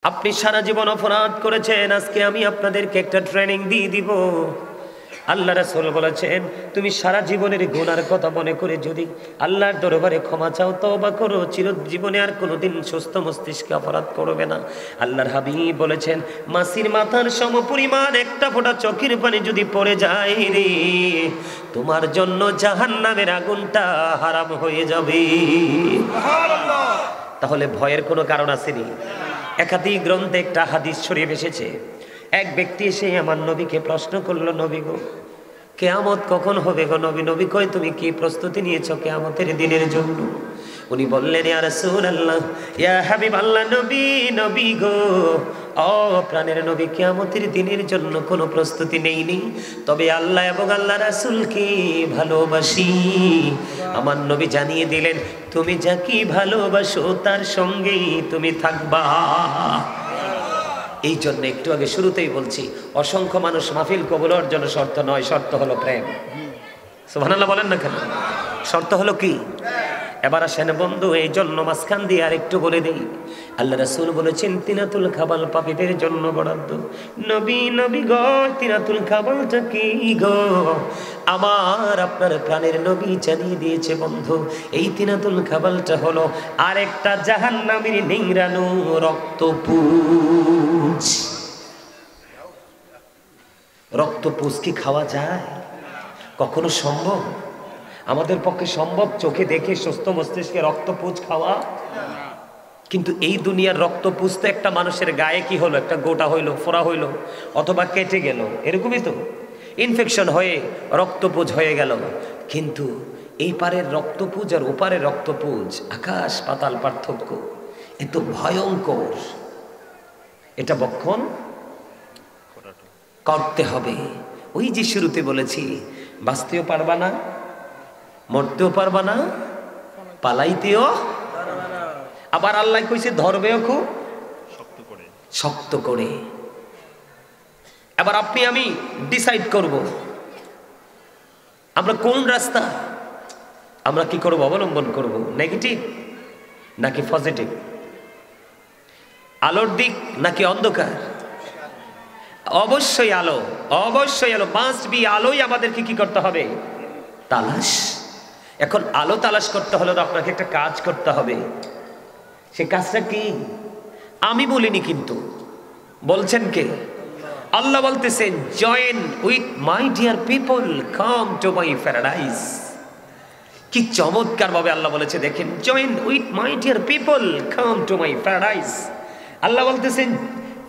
আপনি সারা জীবন অপরাধ করেছেন, আজকে আমি আপনাদেরকে একটা ট্রেনিং দিয়ে দিব। আল্লাহ রাসূল বলেছেন, তুমি সারা জীবনের গুনার কথা মনে করে যদি আল্লাহর দরবারে ক্ষমা চাও, তওবা করো, চিরজীবনে আর কোনোদিন সুস্থ মস্তিষ্কে অপরাধ করবে না। আল্লাহর হাবিব বলেছেন, মাছির মাথার সমপরিমাণ একটা ফোঁটা চোখের পানি যদি পড়ে যায় রে, তোমার জন্য জাহান্নামের আগুনটা হারাম হয়ে যাবে। সুবহানাল্লাহ। তাহলে ভয়ের কোনো কারণ আসেনি। একাধিক গ্রন্থে একটা হাদিস শরীফ এসেছে, এক ব্যক্তি এসে আমার নবীকে প্রশ্ন করলো, নবী গো, কিয়ামত কখন হবে গো নবী? নবী কই, তুমি কি প্রস্তুতি নিয়েছো কিয়ামতের দিনের জন্য? উনি বললেন, ইয়া রাসূলুল্লাহ, ইয়া হাবিবাল্লাহ, নবী নবী গো, ও প্রাণের নবী, কিয়ামতের দিনের জন্য কোনো প্রস্তুতি নেইনি, তবে আল্লাহ এবং আল্লাহ রাসূলকে ভালোবাসি। আমার নবী জানিয়ে দিলেন, তুমি যাকে ভালোবাসো তার সঙ্গেই তুমি থাকবা। এই জন্য একটু আগে শুরুতেই বলছি, অসংখ্য মানুষ মাহফিল কবুলের জন্য শর্ত নয়, শর্ত হলো প্রেম। সুবহানাল্লাহ বলেন না কেন? শর্ত হলো কি? এবার আসেন বন্ধু, এই জন্য মাঝখান দিয়ে আর একটু বলে দিই, আল্লাহ রাসূল বলেছেন, তিনাতুল খাবাল পাপীদের জন্য বরাদ্দ। নবী নবী গো, তিনাতুল খাবালটা কি গো? আমার আপনার প্রাণের নবী জানিয়ে দিয়েছে বন্ধু, এই তিনাতুল খাবালটা হলো আরেকটা জাহান্নামের নিংড়ানো রক্তপুঞ্জ। রক্তপুঞ্জ কি খাওয়া যায়? কখনো সম্ভব? আমাদের পক্ষে সম্ভব চোখে দেখে সুস্থ মস্তিষ্কে রক্তপুঞ্জ খাওয়া? কিন্তু এই দুনিয়ার রক্তপুঞ্জ তো একটা মানুষের গায়ে কি হলো, একটা গোটা হইলো, ফোড়া হইলো, অথবা কেটে গেল, এরকমই তো, ইনফেকশন হয়ে রক্তপুঞ্জ হয়ে গেল। কিন্তু এই পারের রক্তপুঞ্জ আর ওপারের রক্তপুঞ্জ আকাশ পাতাল পার্থক্য, এত ভয়ঙ্কর। এটা বক্ষণ করতে হবে। ওই যে শুরুতে বলেছি, বাঁচতেও পারবা না, মরতেও পারবা না, পালাইতেও। আবার আল্লাহ কইছে ধরবেও খুব শক্ত করে। এবার আপনি আমি ডিসাইড করব আমরা কোন রাস্তা আমরা কি করব, অবলম্বন করব, নেগেটিভ নাকি পজিটিভ, আলোর দিক নাকি অন্ধকার? অবশ্যই আলো, অবশ্যই আলো, মাস্ট বি। আলোই আমাদেরকে কি করতে হবে? তালাশ। এখন আলো তালাশ করতে হলে আপনাকে একটা কাজ করতে হবে। সে কাজটা কি? আমি বলিনি, কিন্তু বলছেন কে? আল্লাহ বলতেছেন, join with my dear people, come to my paradise. কি চমৎকার ভাবে আল্লাহ বলেছে দেখেন, join with my dear people, come to my paradise. আল্লাহ বলতেছেন,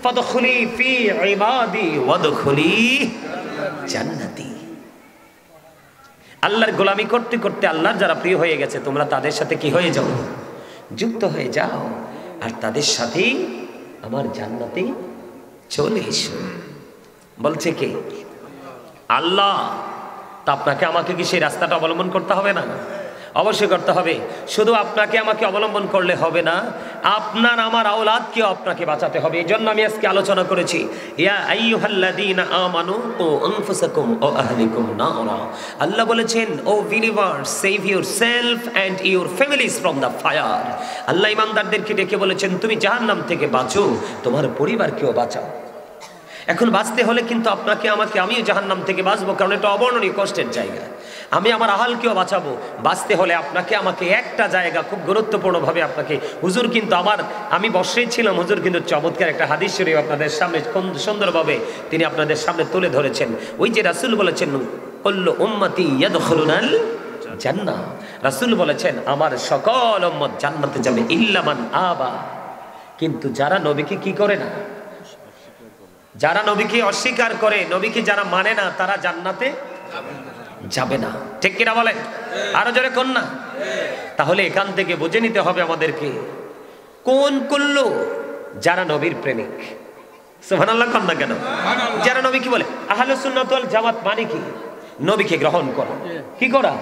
ফাদখুলি ফি ইবাদি ওয়াদখুলি জান্নাতি। আল্লাহর গোলামি করতে করতে আল্লাহর যারা প্রিয় হয়ে গেছে, তোমরা তাদের সাথে কি হয়ে যাও? যুক্ত হয়ে যাও, আর তাদের সাথেই আমার জান্নাতে চলে এসো। বলছে কে? আল্লাহ। তা আপনাকে আমাকে কি সেই রাস্তাটা অবলম্বন করতে হবে না? অবশ্যই করতে হবে। শুধু আপনাকে আমাকে অবলম্বন করলে হবে না, আপনার আমার আওলাদকেও আপনাকে বাঁচাতে হবে। এই জন্য আমি আজকে আলোচনা করেছি, ইয়া আইয়ুহাল্লাযীনা আমানু কু আনফুসাকুম ওয়া আহলিকুম নারা। আল্লাহ বলেছেন, O believers, save yourself and your families from the fire. আল্লাহ ইমানদারদেরকে ডেকে বলেছেন, তুমি জাহান্নাম থেকে বাঁচো, তোমার পরিবারকেও বাঁচাও। এখন বাঁচতে হলে কিন্তু আপনাকে আমাকে, আমিও জাহান্নাম থেকে বাঁচবো, কারণ এটা অবর্ণনীয় কষ্টের জায়গা। আমি আমার আহালকেও বাঁচাবো। বাঁচতে হলে আপনাকে আমাকে একটা জায়গা খুব গুরুত্বপূর্ণভাবে আপনাকে, হুজুর কিন্তু আমি বসেই ছিলাম, হুজুর কিন্তু চমৎকার একটা হাদিস শরীফ আপনাদের সামনে সুন্দরভাবে তিনি আপনাদের সামনে তুলে ধরেছেন। ওই যে রাসূল বলেছেন, কুল্লু উম্মতি ইয়াদখুলুনাল জান্নাহ। রাসূল বলেছেন, আমার সকল উম্মত জান্নাতে যাবে ইল্লা মান আবা। কিন্তু যারা নবীকে কি করে না, যারা নবীকে অস্বীকার করে, নবীকে যারা মানে না, তারা জান্নাতে যাবে না। ঠিক কিনা বলেন? আরো জোরে কোন না? তাহলে এখান থেকে বুঝে নিতে হবে আমাদেরকে, কোন কুল্লু? যারা নবীর প্রেমিক। সুবহানাল্লাহ কোন না কেন? যারা নবী কি বলে, আহলুস সুন্নাত ওয়াল জামাত মানে কি? নবীকে গ্রহণ করা। কি করা?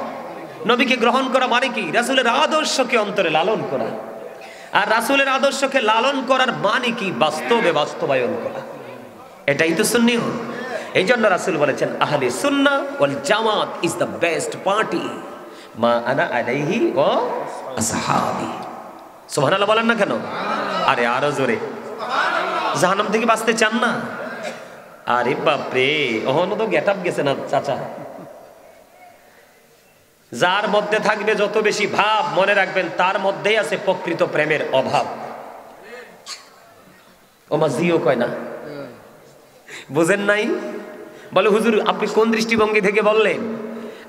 নবীকে গ্রহণ করা মানে কি? রাসূলের আদর্শকে অন্তরে লালন করা। আর রাসূলের আদর্শকে লালন করার মানে কি? বাস্তবে বাস্তবায়ন করা। এটাই তো সুন্নিয়ত। এই জন্য রাসূল বলেছেন, আহলে সুন্নাহ ওয়াল জামাত ইজ দ্য বেস্ট পার্টি, মা আনা আলাইহি ওয়া আসহাবি। সুবহানাল্লাহ বলেন না কেন? আরে আরো জোরে। জাহান্নাম থেকে বাঁচতে চান না? আরে বাপরে, অহনো তো গেট আপ গেছে না চাচা। যার মধ্যে থাকবে যত বেশি ভাব, মনে রাখবেন তার মধ্যেই আছে প্রকৃত প্রেমের অভাব। ওমা জিও কয় না, বুঝেন নাই? বলে হুজুর আপনি কোন দৃষ্টিভঙ্গি থেকে বললেন?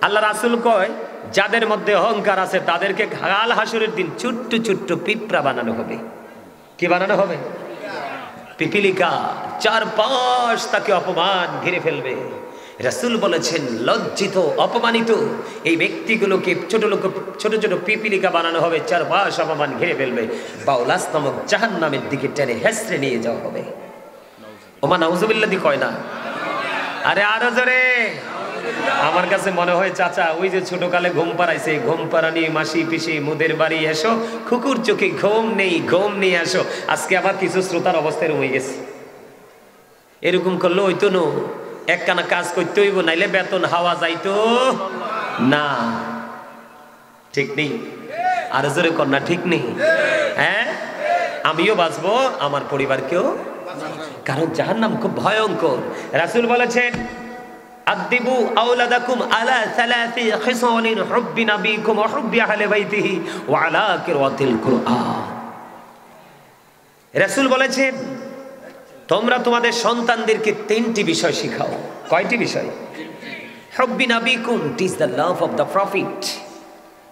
আল্লাহ রাসূল কয় যাদের মধ্যে অহংকার আছে তাদেরকে কাল হাসরের দিন ছোট্ট ছোট্ট পিঁপড়া বানানো হবে। কি বানানো হবে? পিপিলিকা, চারপাশ তাকে অপমান ঘিরে ফেলবে। রাসূল বলেছেন লজ্জিত অপমানিত এই ব্যক্তিগুলোকে ছোট ছোট পিপিলিকা বানানো হবে, চারপাশ অপমান ঘিরে ফেলবে, বাউলাস নামক জাহান্নামের দিকে টেনে হেসড়ে নিয়ে যাওয়া হবে। ওমা নাউজুবিল্লাহ দি কয় না? আরে আরো জোরে। আমার কাছে মনে হয় চাচা ওই যে ছোটকালে ঘুম পাড়াইছে, ঘুম পাড়ানি মাসি পিসি মুদের বাড়ি এসো, কুকুর চোখে ঘুম নেই আসো। আজকে আবার কিছু শ্রোতার অবস্থায় রয়ে গেছে। এরকম করলে হইতো না, একখানা কাজ করতে হইব, নাইলে বেতন হাওয়া যাইতো না। ঠিক নেই? আর জোরে কন্যা ঠিক নেই? হ্যাঁ, আমিও বাঁচবো, আমার পরিবারকেও, কারণ জাহান্নাম খুব ভয়ঙ্কর। রাসূল বলেছেন আদিবু আওলাদাকুম আলা সালাসি খিসালিন হুব্বি নাবিকুম ওয়া হুব্বি আহলি বাইতিহি ওয়া আলা কিরাতিল কুরআন। রাসূল বলেছেন তোমরা তোমাদের সন্তানদেরকে তিনটি বিষয় শিখাও। কয়টি বিষয়? হুব্বি নাবিকুম, it is the love of the prophet.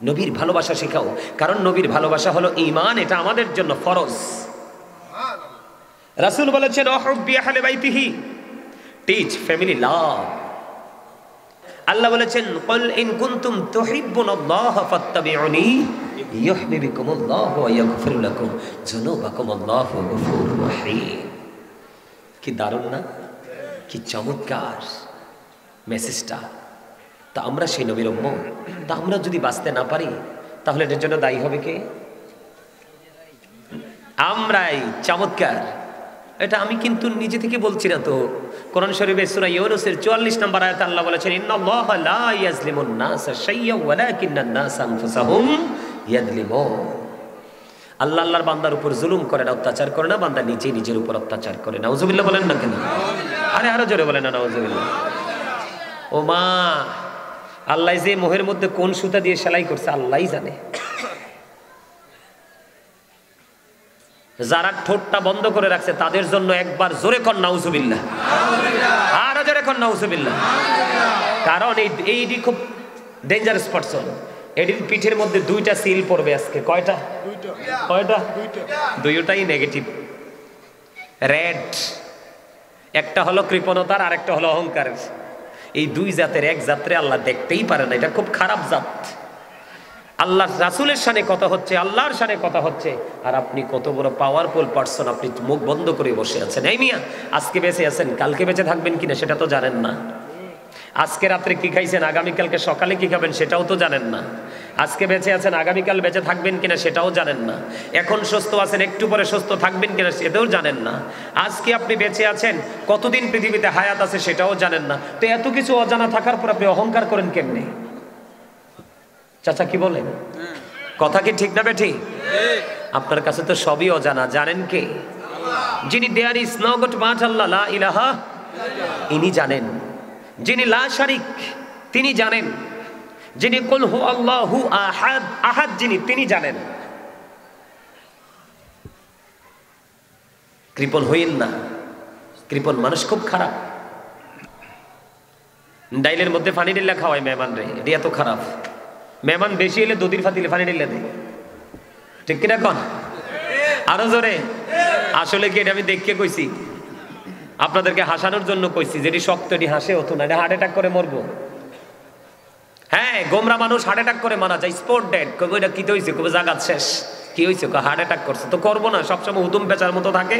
নবীর ভালোবাসা শেখাও, কারণ নবীর ভালোবাসা হলো ঈমান, এটা আমাদের জন্য ফরজ। রাসূল বলেছেন ওয়া হুব্বি আহলি বাইতিহি, টিচ ফ্যামিলি লাভ। আল্লাহ বলেছেন কুল ইন কুনতুম তুহিব্বুনাল্লাহ ফাত্তাবিউনি ইউহিব্বুকুমুল্লাহ ওয়া ইয়াগফির লাকুম যুনুবাকুম আল্লাহু গফুরুর রহিম। কি দারুণ না? কি চমৎকার মেসেজটা! তা আমরা সেই নবীর উম্মত, তা আমরা যদি বাঁচতে না পারি তাহলে এর জন্য দায়ী হবে কে? আমরাই। চমৎকার! এটা আমি কিন্তু নিজে থেকে বলছি না তো। কোরআন শরীফে সূরা ইউনূসের 44 নম্বর আয়াতে আল্লাহ বলেছেন ইন্নাল্লাহা লা ইয়াজলিমুন নাসা শাইয়্যান ওয়ালাকিন্নান নাসা আনফুসাহুম ইয়াজলিমুন। আল্লাহ আল্লাহর বান্দার উপর জুলুম করে না, অত্যাচার করে না, বান্দা নিজের উপর অত্যাচার করে। নাউজুবিল্লাহ বলেন না কেন? আরে আরো জোরে বলেন না নাউজুবিল্লাহ। ও মা, আল্লাহ যে মোহের মধ্যে কোন সুতা দিয়ে সেলাই করছে আল্লাহই জানে। যারা ঠোঁটটা বন্ধ করে রাখছে তাদের জন্য একবার জোরে কর নাউজুবিল্লাহ, আরো জোরে কর নাউজুবিল্লাহ। কারণ এইটি খুব ডেঞ্জারাস পারসন। এটির পিঠের মধ্যে দুইটা সিল পড়বে আজকে। কয়টা? কয়টা? দুইটাই নেগেটিভ, রেড। একটা হলো কৃপণতার, আর একটা হলো অহংকারের। এই দুই জাতের এক জাতরে আল্লাহ দেখতেই পারে না, এটা খুব খারাপ জাত। আল্লাহ রাসূলের শানে কথা হচ্ছে, আল্লাহর শানে কথা হচ্ছে, আর আপনি কত বড় পাওয়ারফুল পারসন, আপনি মুখ বন্ধ করে বসে আছেন। এই মিয়া, আজকে বেঁচে আছেন, কালকে বেঁচে থাকবেন কিনা সেটা তো জানেন না। আজকে রাত্রে কি খাইছেন, আগামীকালকে সকালে কি খাবেন সেটাও তো জানেন না। আজকে বেঁচে আছেন, আগামীকাল বেঁচে থাকবেন কিনা সেটাও জানেন না। এখন সুস্থ আছেন, একটু পরে সুস্থ থাকবেন কিনা সেটাও জানেন না। আজকে আপনি বেঁচে আছেন, কতদিন পৃথিবীতে হায়াত আছে সেটাও জানেন না। তো এত কিছু অজানা থাকার পর আপনি অহংকার করেন কেমনে? চাচা কি বলেন? কথা কি ঠিক না বেঠি? আপনার কাছে তো সবই অজানা। জানেন কে? যিনি there is no god but Allah, লা ইলাহা, ইনি জানেন। যিনি লা শারিক, তিনি জানেন। যিনি কুল হু আল্লাহু আহাদ, আহাদ যিনি, তিনি জানেন। কৃপণ হইন না। কৃপণ মানুষ খুব খারাপ। ডাইলের মধ্যে পানি ঢেলে খাওয়ায় মেহমান রে, এটা এত খারাপ। মেহমান বেশি এলে দধির ফাতিলে পানি ঢেলে দেয়, ঠিক কিনা কন? আরো জোরে। আসলে কি এটা আমি দেখে কইছি, আপনাদেরকে হাসানোর জন্য কইছি। যেটি শক্ত এটি হাসে হতো না, এটা হার্ট অ্যাটাক করে মরবো। হ্যাঁ, গোমরা মানুষ হার্ট অ্যাটাক করে মারা যায়, স্পট ডেড। কবে এটা কি হয়েছে? কবে জাগাত শেষ। কি হয়েছে? হার্ট অ্যাটাক করছে। তো করবো না, সবসময় হুতুম পেঁচার মতো থাকে।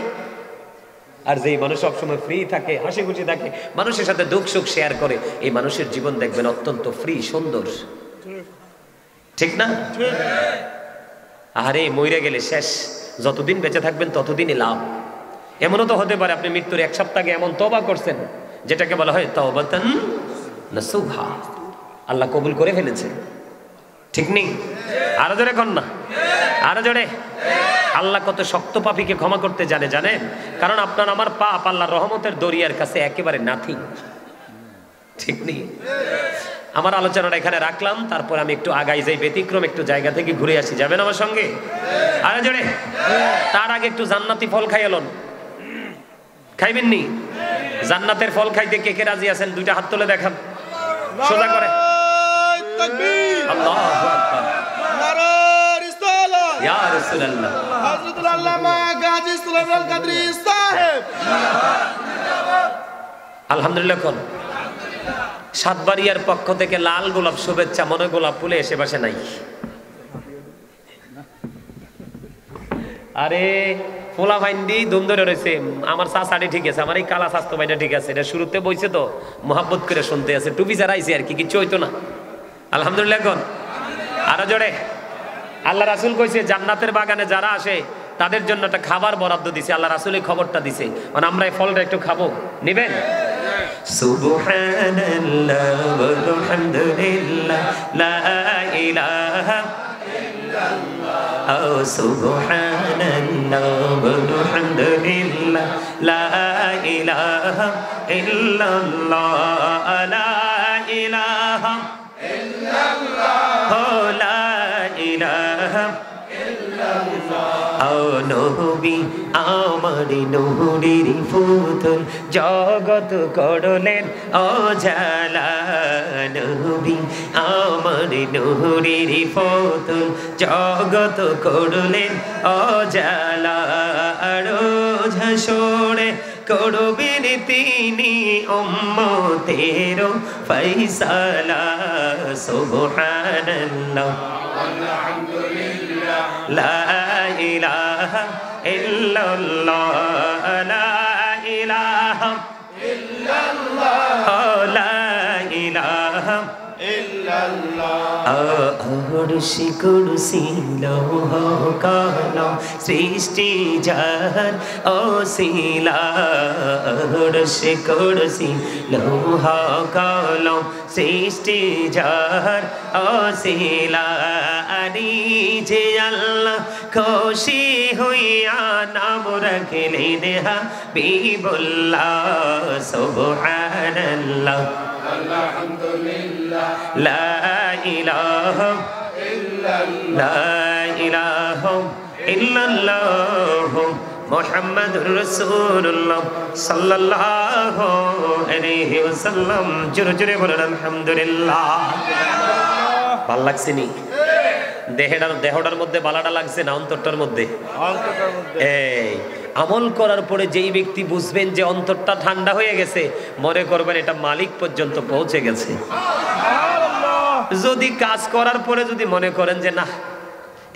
আর যেই মানুষ সবসময় ফ্রি থাকে, হাসি খুশি থাকে, মানুষের সাথে দুঃখ সুখ শেয়ার করে, এই মানুষের জীবন দেখবেন অত্যন্ত ফ্রি, সুন্দর, ঠিক না? আরে মইরা গেলে শেষ। যতদিন বেঁচে থাকবেন ততদিনই লাভ। এমনও তো হতে পারে আপনি মৃত্যুর 1 সপ্তাহ আগে এমন তওবা করছেন যেটাকে বলা হয় তাওবাতান নাসুহা, আল্লাহ কবুল করে ফেলেছে। ঠিক নেই? আরো জোরে কর না, আরো জোরে। আল্লাহ কত শক্ত পাপীকে ক্ষমা করতে জানে জানেন? কারণ আপনার আমার পাপ আল্লাহর রহমতের দরিয়ার কাছে একেবারে নাথিং। ঠিক নেই? আমার আলোচনাটা এখানে রাখলাম, তারপর আমি একটু আগাই যাই, ব্যতিক্রম একটু জায়গা থেকে ঘুরে আসি। যাবেন আমার সঙ্গে? আরে জোরে। তার আগে একটু জান্নাতি ফল খাই এলন। খাইবেন নি? জান্নাতের ফল খাইতে কে কে রাজি আছেন? দুইটা হাত তুলে দেখান, সোজা করে। আল্লাহু আকবার। নারায়ে রিসালাত। ইয়া রাসূলুল্লাহ। হযরতুল আল্লামা গাজী সুলাইমান কাদরী সাহেব। আলহামদুলিল্লাহ। কোন সাতবাড়িয়ার পক্ষ থেকে লাল গোলাপ শুভেচ্ছা, মনে গোলাপ ফুলে এসে বসে নাই। আরে ফোলা ভাইন্ডি দুম ধরে রয়েছে। আমার চাচাটি ঠিক আছে, আমার এই কালা স্বাস্থ্য ভাইটা ঠিক আছে। এটা শুরুতে বইছে তো মোহাব্বত করে শুনতে আছে, টুপি যারাইছে আর কি, কিছু হইতো না। আলহামদুলিল্লাহ। এখন আরো জোরে। আল্লাহ রাসূল কইছে জান্নাতের বাগানে যারা আসে তাদের জন্য একটা খাবার বরাদ্দ দিছে। আল্লাহ রাসূল এই খবরটা দিছে। মানে আমরা এই ফলটা একটু খাবো, নিবেন? সুবহানাল্লাহ ওয়ালহামদুলিল্লাহ লা ইলাহা ইল্লাল্লাহ। ও সুবহানাল্লাহ ওয়ালহামদুলিল্লাহ লা ইলাহা ইল্লাল্লাহ লা ইলাহা ইল্লাল্লাহ লা ইলাহা ও নবী আমার নূরের ফুতুল জগৎ করলেন অজালা। নবী আমার নূরের ফুতুল জগৎ করলেন অজালা। রোজ হাসরে করবেন তিনি উম্মতের ফয়সালা। সুবহানাল্লাহ আলহামদুলিল্লাহ লা ইলাহা ইল্লাল্লাহ লা ইলাহা ইল্লাল্লাহ লা ইলাহা আরশি কুরসি লৌহ কলম সৃষ্টি যার ওসিলা। আরশি কুরসি লৌহ কলম সৃষ্টি যার ওসিলা। আনি যে আল্লাহ খুশি হইয়া নাম রাখলেন হাবিবুল্লাহ। সুবহানাল্লাহ আলহামদুলিল্লাহ লা ইলাহা ইল্লাল্লাহ লা ইলাহা ইল্লাল্লাহ মুহাম্মাদুর রাসূলুল্লাহ সাল্লাল্লাহু আলাইহি ওয়াসাল্লাম। জোরে জোরে বলেন আলহামদুলিল্লাহ। ভালো লাগছে নি? দেহটার মধ্যে বালাটা লাগছে না অন্তরটার মধ্যে? এই আমল করার পরে যেই ব্যক্তি বুঝবেন যে অন্তরটা ঠান্ডা হয়ে গেছে, মনে করবেন এটা মালিক পর্যন্ত পৌঁছে গেছে। যদি কাজ করার পরে যদি মনে করেন যে না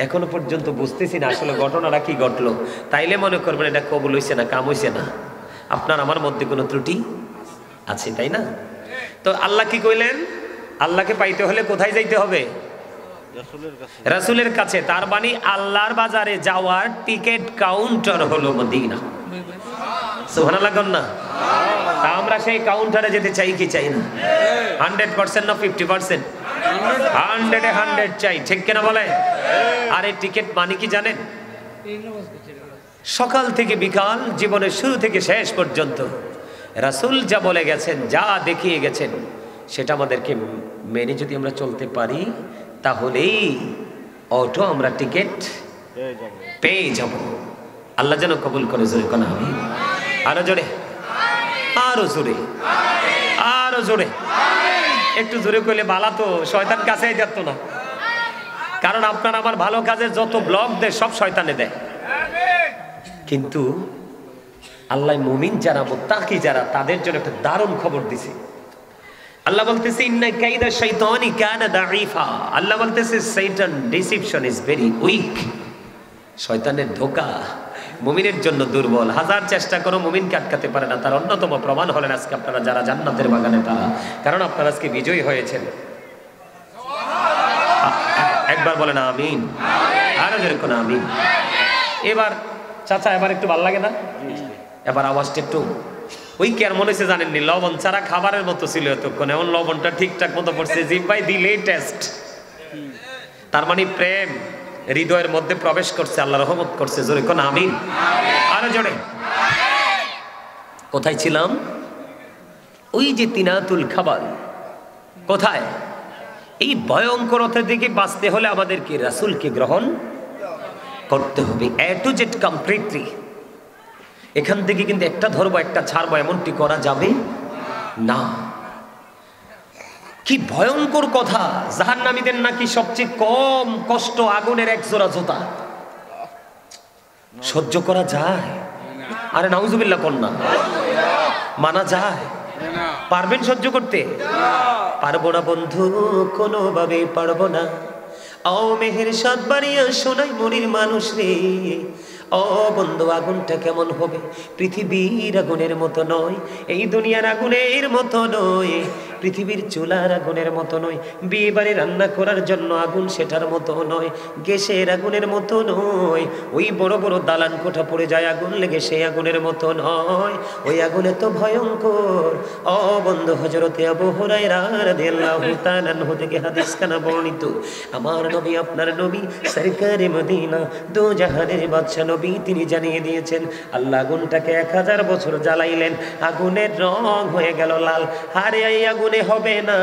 এখনো পর্যন্ত বুঝতেছি না আসলে ঘটনাটা কি ঘটলো, তাইলে মনে করবেন এটা কবুল হইছে না, কাম হইছে না, আপনার আমার মধ্যে কোনো ত্রুটি আছে, তাই না? তো আল্লাহ কি কইলেন? আল্লাহকে পাইতে হলে কোথায় যাইতে হবে? রাসূলের কাছে। তার মানে আল্লাহর বাজারে যাওয়ার টিকিট কাউন্টার হলো মদিনা। সুবহানাল্লাহ না? তা আমরা সেই কাউন্টারে যেতে চাই কি চাই না? 100% না 50%? 100 চাই, ঠিক কিনা বলে? আর এই টিকিট মানে কি জানেন? সকাল থেকে বিকাল, জীবনের শুরু থেকে শেষ পর্যন্ত রাসূল যা বলে গেছেন, যা দেখিয়ে গেছেন, সেটা আমাদেরকে মেনে যদি আমরা চলতে পারি তাহলেই অটো আমরা টিকিট পেয়ে যাব। আল্লাহ যেন কবুল করে। জোরে কোন আমিন। আরো জোরে, আরো জোরে, আরো জোরে। একটু জোরে কইলে বালা তো শয়তান কাছেই যেত না। কারণ আপনার আমার ভালো কাজের যত ব্লগ দেয় সব শয়তানে দেয়। কিন্তু আল্লাহ মুমিন যারা, মুত্তাকি যারা, তাদের জন্য একটা দারুণ খবর দিছে। আল্লাহ বলতেছে ইন্না কাইদা শাইতানি কানা দাঈফা। আল্লাহ বলতেছে শয়তান ডিসিপশন ইজ ভেরি উইক। শয়তানের ধোঁকা মুমিনের জন্য দুর্বল। হাজার চেষ্টা করো মুমিনকে আটকাতে পারে না। তার অন্যতম প্রমাণ হলেন আজকে আপনারা যারা জান্নাতের বাগানে তারা, কারণ আপনারা আজকে বিজয়ী হয়েছেন। একবার বলেন আমিন। আরো যেরকম আমিন। এবার চাচা এবার একটু ভালো লাগে না? এবার আওয়াজটা একটু ওই কেমন মনে হয়েছে জানেননি? লবণ ছাড়া খাবারের মতো ছিল এতক্ষণ, এমন লবণটা ঠিকঠাক মতো পড়ছে, জিহ্বায় দিলেই টেস্ট। তার মানে প্রেম হৃদয়ের মধ্যে প্রবেশ করছে, আল্লাহ রহমত করছে। জোরে কোন আমিন, আরো জোরে। কোথায় ছিলাম? ওই যে তিনাতুল খাবার, কোথায়? এই ভয়ঙ্করতা থেকে বাঁচতে হলে আমাদেরকে রাসূলকে গ্রহণ করতে হবে এ টু জেড কমপ্লিটলি। এখান থেকে কিন্তু একটা ধরবো একটা ছাড়বো এমনটি করা যাবে না। কি ভয়ঙ্কর কথা! জাহান্নামীদের নাকি সবচেয়ে কম কষ্ট আগুনের এক জোড়া জুতা। সহ্য করা যায়? আরে নাউজুবিল্লাহ কন্যা, মানা যায়? পারবেন সহ্য করতে? পারবো না বন্ধু, কোনোভাবে পারবো না। ও মেহের সাত বাড়িয়া শোনাই মনির মানুষ রে, ও বন্ধু আগুনটা কেমন হবে? পৃথিবীর আগুনের মতো নয়, এই দুনিয়ার আগুনের মতো নয়, পৃথিবীর চুলার আগুনের মতো নয়, বিয়ে বাড়ি রান্না করার জন্য আগুন সেটার মতো নয়, গ্যাসের আগুনের মতো নয়, ওই বড় বড় দালান কোঠা পড়ে যায় আগুন লেগে সেই আগুনের মতো নয়, ওই আগুনে তো ভয়ঙ্কর। ও বন্ধু হযরতে আবু হুরায়রা রাদিয়াল্লাহু তাআলা আনহু থেকে হাদিস খানা বর্ণিত, আমার নবী আপনার নবী সরকারে মদিনা দো জাহানের বাদশা নবী, তিনি জানিয়ে দিয়েছেন আল্লাহ আগুনটাকে 1000 বছর জ্বালাইলেন, আগুনের রং হয়ে গেল লাল। আরে এই আগুনে হবে না,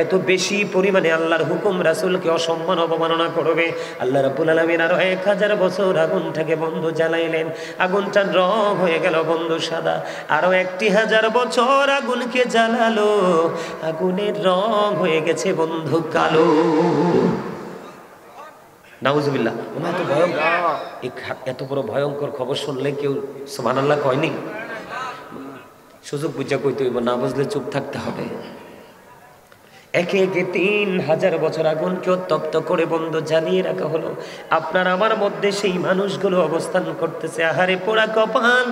এত বেশি পরিমাণে আল্লাহর হুকুম রাসূলকে অসম্মান অবমাননা করবে। আল্লাহ রাব্বুল আলামিন আরো 1000 বছর আগুনটাকে বন্ধু জ্বালাইলেন, আগুনটার রং হয়ে গেল বন্ধু সাদা। আরো 1000 বছর আগুনকে জ্বালালো, আগুনের রং হয়ে গেছে বন্ধু কালো। নাউজুবিল্লাহ। এত বড় ভয়ঙ্কর খবর শুনলে কেউ সুবহানাল্লাহ কয়নি? সুযোগ বুঝা কইতে হইব, না বুঝলে চুপ থাকতে হবে। একে একে 3000 বছর আগুনকে উত্তপ্ত করে বন্ধু জ্বালিয়ে রাখা হলো। আপনার আমার মধ্যে সেই মানুষগুলো অবস্থান করতেছে। আহারে পোড়া কপাল,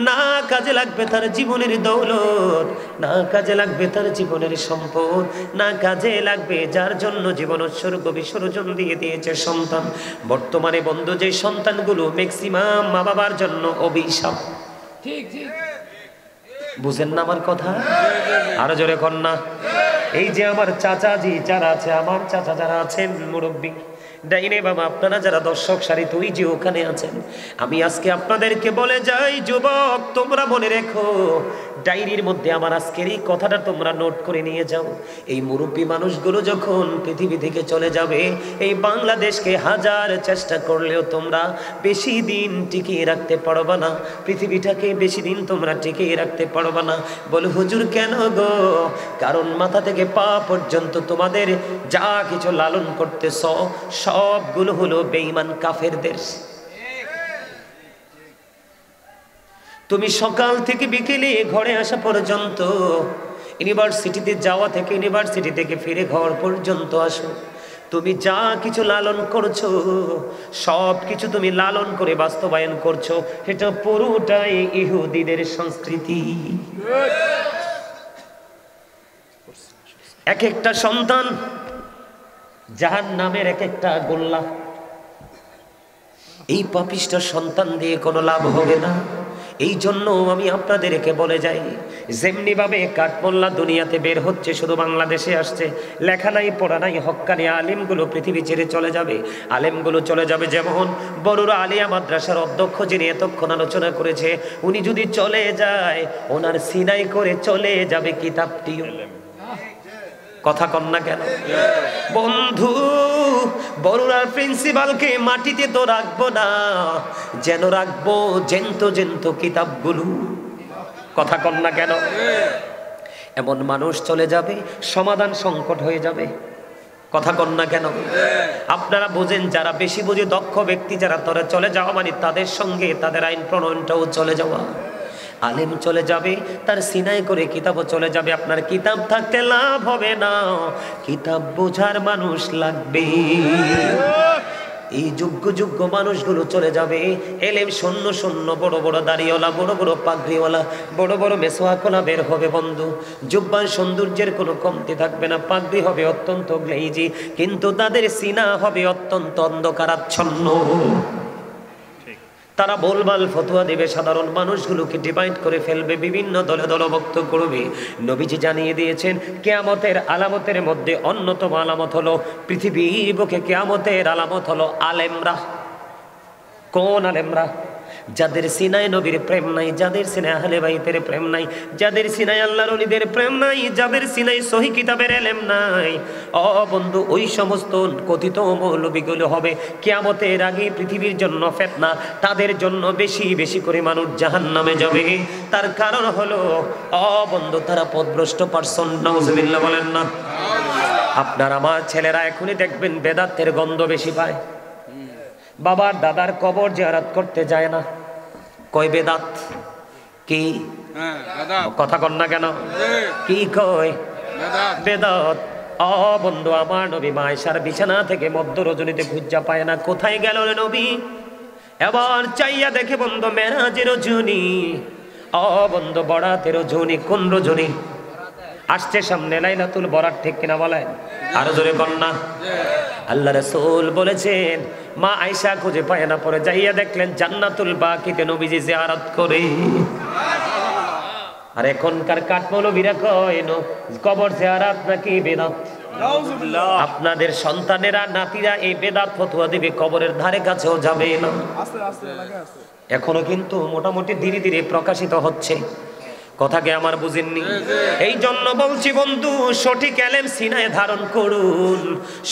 না কাজে লাগবে তার জীবনের দৌলত, না কাজে লাগবে তার জীবনের সম্পদ, না কাজে লাগবে যার জন্য জীবন উৎসর্গ বিসর্জন দিয়ে দিয়েছে সন্তান। বর্তমানে বন্ধু যে সন্তানগুলো ম্যাক্সিমাম মা বাবার জন্য অভিশাপ। ঠিক ঠিক, বুঝেন না আমার কথা? আরো জোরে কন্যা। এই যে আমার চাচাজি যারা আছে, আমার চাচা যারা আছেন মুরব্বী, ডাইনে বাবা আপনারা যারা দর্শক সারিতে ওই যে ওখানে আছেন, আমি আজকে আপনাদেরকে বলে যাই যুবক, তোমরা মনে রেখো, ডায়েরির মধ্যে আমার আজকের এই কথাটা তোমরা নোট করে নিয়ে যাও। এই মুরব্বী মানুষগুলো যখন পৃথিবী থেকে চলে যাবে, এই বাংলাদেশকে হাজার চেষ্টা করলেও তোমরা বেশি দিন টিকিয়ে রাখতে পারবা না, পৃথিবীটাকে বেশি দিন তোমরা টিকিয়ে রাখতে পারবা না। বলে হুজুর কেন গো? কারণ মাথা থেকে পা পর্যন্ত তোমাদের যা কিছু লালন করতেছ সবগুলো হলো বেঈমান কাফেরদের। তুমি সকাল থেকে বিকেলে ঘরে আসা পর্যন্ত, ইউনিভার্সিটিতে যাওয়া থেকে ইউনিভার্সিটি থেকে ফিরে ঘর পর্যন্ত আসো, তুমি যা কিছু লালন করছো সব কিছু তুমি লালন করে বাস্তবায়ন করছো, এটা পুরোটাই ইহুদিদের সংস্কৃতি। এক একটা সন্তান জাহান্নামের এক একটা গোল্লা। এই পাপিষ্ঠ সন্তান দিয়ে কোনো লাভ হবে না। এই জন্য আমি আপনাদেরকে বলে যাই, যেমনি ভাবে কাঠমোল্লা দুনিয়াতে বের হচ্ছে, শুধু বাংলাদেশে আসছে, লেখা নাই পড়া নাই, হক্কানি আলেমগুলো পৃথিবী ছেড়ে চলে যাবে, আলেমগুলো চলে যাবে। যেমন বড়ুরা আলিয়া মাদ্রাসার অধ্যক্ষ যিনি এতক্ষণ আলোচনা করেছে, উনি যদি চলে যায়, ওনার সিনাই করে চলে যাবে কিতাবটিও। কথা কন না কেন বন্ধু? বড়ুরার প্রিন্সিপালকে মাটিতে তো রাখবো না, যেন রাখবো জেন্ত জেন্ত কিতাবগুলো। কথা কন না কেন? এমন মানুষ চলে যাবে, সমাধান সংকট হয়ে যাবে। কথা কন না কেন? আপনারা বোঝেন, যারা বেশি বোঝে দক্ষ ব্যক্তি যারা, তারা চলে যাওয়া মানে তাদের সঙ্গে তাদের আইন প্রণয়নটাও চলে যাওয়া। আলেম চলে যাবে, তার সিনাই করে কিতাবও চলে যাবে। আপনার কিতাব থাকতে লাভ হবে না, কিতাব বোঝার মানুষ লাগবে। এই যোগ্য যোগ্য মানুষগুলো চলে যাবে, এলেম শূন্য শূন্য, বড় বড় দাড়িওয়ালা, বড় বড় পাগড়িওয়ালা, বড় বড় মেসওয়াকওয়ালা বের হবে বন্ধু। জুব্বার সৌন্দর্যের কোনো কমতি থাকবে না, পাগড়ি হবে অত্যন্ত গ্লেজি, কিন্তু তাদের সিনা হবে অত্যন্ত অন্ধকারাচ্ছন্ন। তারা বলবাল ফতোয়া দেবে, সাধারণ মানুষগুলোকে ডিভাইড করে ফেলবে, বিভিন্ন দলে দলভুক্ত করবে। নবীজি জানিয়ে দিয়েছেন কিয়ামতের আলামতের মধ্যে অন্যতম আলামত হলো, পৃথিবীর বুকে কিয়ামতের আলামত হলো আলেমরা। কোন আলেমরা? যাদের সিনায় নবীর প্রেম নাই, যাদের সিনায় আহলে বাইতের প্রেম নাই, যাদের সিনায় আল্লাহর ওলিদের প্রেম নাই, যাদের সিনায় সহি কিতাবের ইলম নাই। ও বন্ধু, ওই সমস্ত কথিত মৌলবীগুলো হবে কিয়ামতের আগে পৃথিবীর জন্য ফিতনা, তাদের জন্য বেশি বেশি করে মানুষ জাহান্নামে যাবে। তার কারণ হলো ও বন্ধু, তারা পথভ্রষ্ট পারসন। নাউজুবিল্লাহ বলেন না। আপনার আমার ছেলেরা এখনই দেখবেন বেদাতের গন্ধ বেশি পায়, বাবার দাদার কবর জিয়ারত করতে যায় না। কয় বেদাত কি? কথা কন না কেন? কি কয়? বেদাত। ও বন্ধু আমার, নবী মা আয়েশার বিছানা থেকে মধ্য রজনীতে খুঁজা পায় না, কোথায় গেল রে নবী? এবার চাইয়া দেখে বন্ধু মেরাজের রজনী। ও বন্ধু বরাতের রজনী। কোন রজনী? আসছে সামনে লাইলাতুল বরাত, ঠিক কিনা বলেন? আরো জোরে কন্যা। আল্লাহ রাসূল বলেছেন মা আয়েশা খুঁজে পায় না, পরে যাইয়া দেখলেন জান্নাতুল বাকিতে নবীজি জিয়ারত করে। আর এখনকার কাঠমৌলবীরা কয় কবর জিয়ারত নাকি বেদাত। আপনাদের সন্তানেরা নাতিরা এই বেদাত ফতোয়া দিবে, কবরের ধারে কাছেও যাবে না। এখনো কিন্তু মোটামুটি ধীরে ধীরে প্রকাশিত হচ্ছে। কথাকে আমার বুঝেননি? এই জন্য বলছি বন্ধু, সঠিক ইলম সিনায় ধারণ করুন,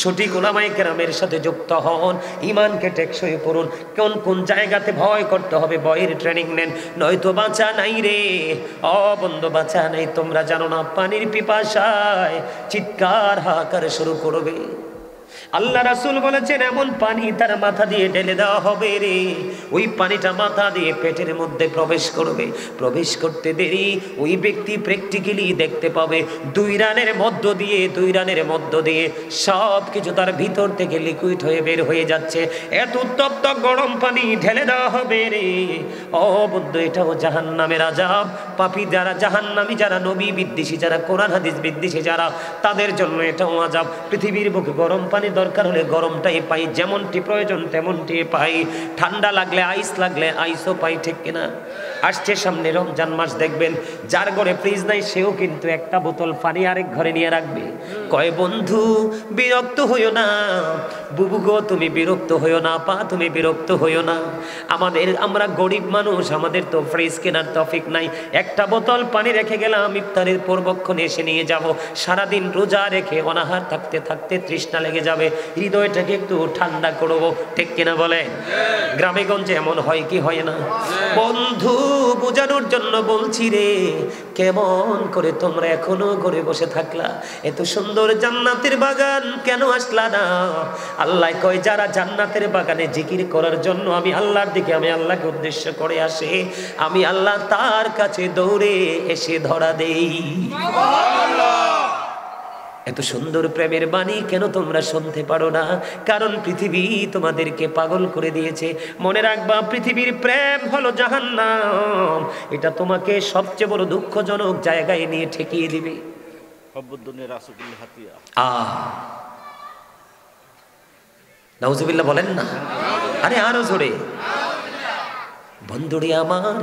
সঠিক উলামায়ে কেরামের সাথে যুক্ত হন, ঈমানকে টেকসই করুন। কোন কোন জায়গাতে ভয় করতে হবে ভয়ের ট্রেনিং নেন, নয়তো বাঁচা নাই রে। ও বন্ধু, বাঁচা নাই। তোমরা জানো না পানির পিপাসায় চিৎকার হাহাকার শুরু করবে। আল্লাহ রাসূল বলেছেন এমন পানি তার মাথা দিয়ে ঢেলে দেওয়া হবে রে, ওই পানিটা মাথা দিয়ে পেটের মধ্যে প্রবেশ করবে। প্রবেশ করতে দেরি ওই ব্যক্তি প্র্যাকটিক্যালি দেখতে পাবে দুই রানের মধ্য দিয়ে সব কিছু তার ভিতর থেকে লিকুইড হয়ে বের হয়ে যাচ্ছে। এত উত্তপ্ত গরম পানি ঢেলে দেওয়া হবে রে। ও বন্ধু, এটাও জাহান্নামের আযাব। পাপী যারা, জাহান্নামী যারা, নবী বিদ্বেষী যারা, কোরআন হাদিস বিদ্বেষী যারা, তাদের জন্য এটাও আযাব। পৃথিবীর বুকে গরম পানি দরকার হলে গরমটাই পাই, যেমনটি প্রয়োজন তেমনটি পাই। ঠান্ডা লাগলে আইস লাগলে আইসও পাই, ঠিক কিনা? আসছে সামনে রমজান মাস, দেখবেন যার ঘরে ফ্রিজ নাই সেও কিন্তু একটা বোতল পানি আরেক ঘরে নিয়ে রাখবে। কয় বন্ধু বিরক্ত হইও না, বুবু গো তুমি বিরক্ত হইও না, পা তুমি বিরক্ত হইও না। আমরা গরিব মানুষ, আমাদের তো ফ্রিজ কেনার তৌফিক নাই। একটা বোতল পানি রেখে গেলাম, ইফতারের পূর্বক্ষণে এসে নিয়ে যাব। সারাদিন রোজা রেখে অনাহার থাকতে থাকতে তৃষ্ণা লেগে যাবে, হৃদয়টাকে একটু ঠান্ডা করবো, ঠিক কিনা বলে? গ্রামে গঞ্জে এমন হয় কি হয় না? বন্ধু বোঝানোর জন্য বলছি রে, কেমন করে তোমরা এখনো ঘরে বসে থাকলা? এত সুন্দর জান্নাতের বাগান কেন আসলা না? আল্লাহ কয় যারা জান্নাতের বাগানে জিকির করার জন্য আমি আল্লাহর দিকে, আমি আল্লাহকে উদ্দেশ্য করে আসে, আমি আল্লাহ তার কাছে দৌড়ে এসে ধরা দেই। এত সুন্দর প্রেমের বাণী কেন তোমরা শুনতে পারো না? কারণ পৃথিবী তোমাদেরকে পাগল করে দিয়েছে। মনে রাখবা, পৃথিবীর প্রেম হলো জাহান্নাম। এটা তোমাকে সবচেয়ে বড় দুঃখজনক জায়গায় নিয়ে ঠেকিয়ে দিবে। নাউজুবিল্লাহ বলেন না? আরে আরো জোরে। বন্ধুরে আমার,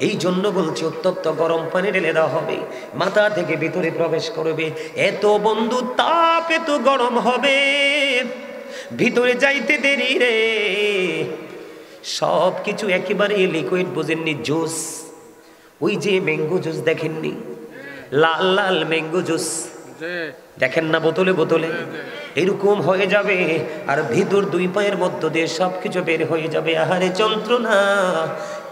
এই জন্য বলছি উত্তপ্ত গরম পানি ঢেলে দেওয়া হবে, মাথা থেকে ভিতরে প্রবেশ করবে। এত বন্ধু তাপ, এত গরম হবে, ভিতরে যাইতে দেরি রে। সব কিছু একেবারে লিকুইড, বুঝেননি? জুস, ওই যে ম্যাঙ্গো জুস দেখেননি? লাল লাল ম্যাঙ্গো জুস দেখেন না বোতলে বোতলে? এরকম হয়ে যাবে, আর ভিতর দুই পায়ের মধ্য দিয়ে সবকিছু বের হয়ে যাবে। আহারে যন্ত্রণা,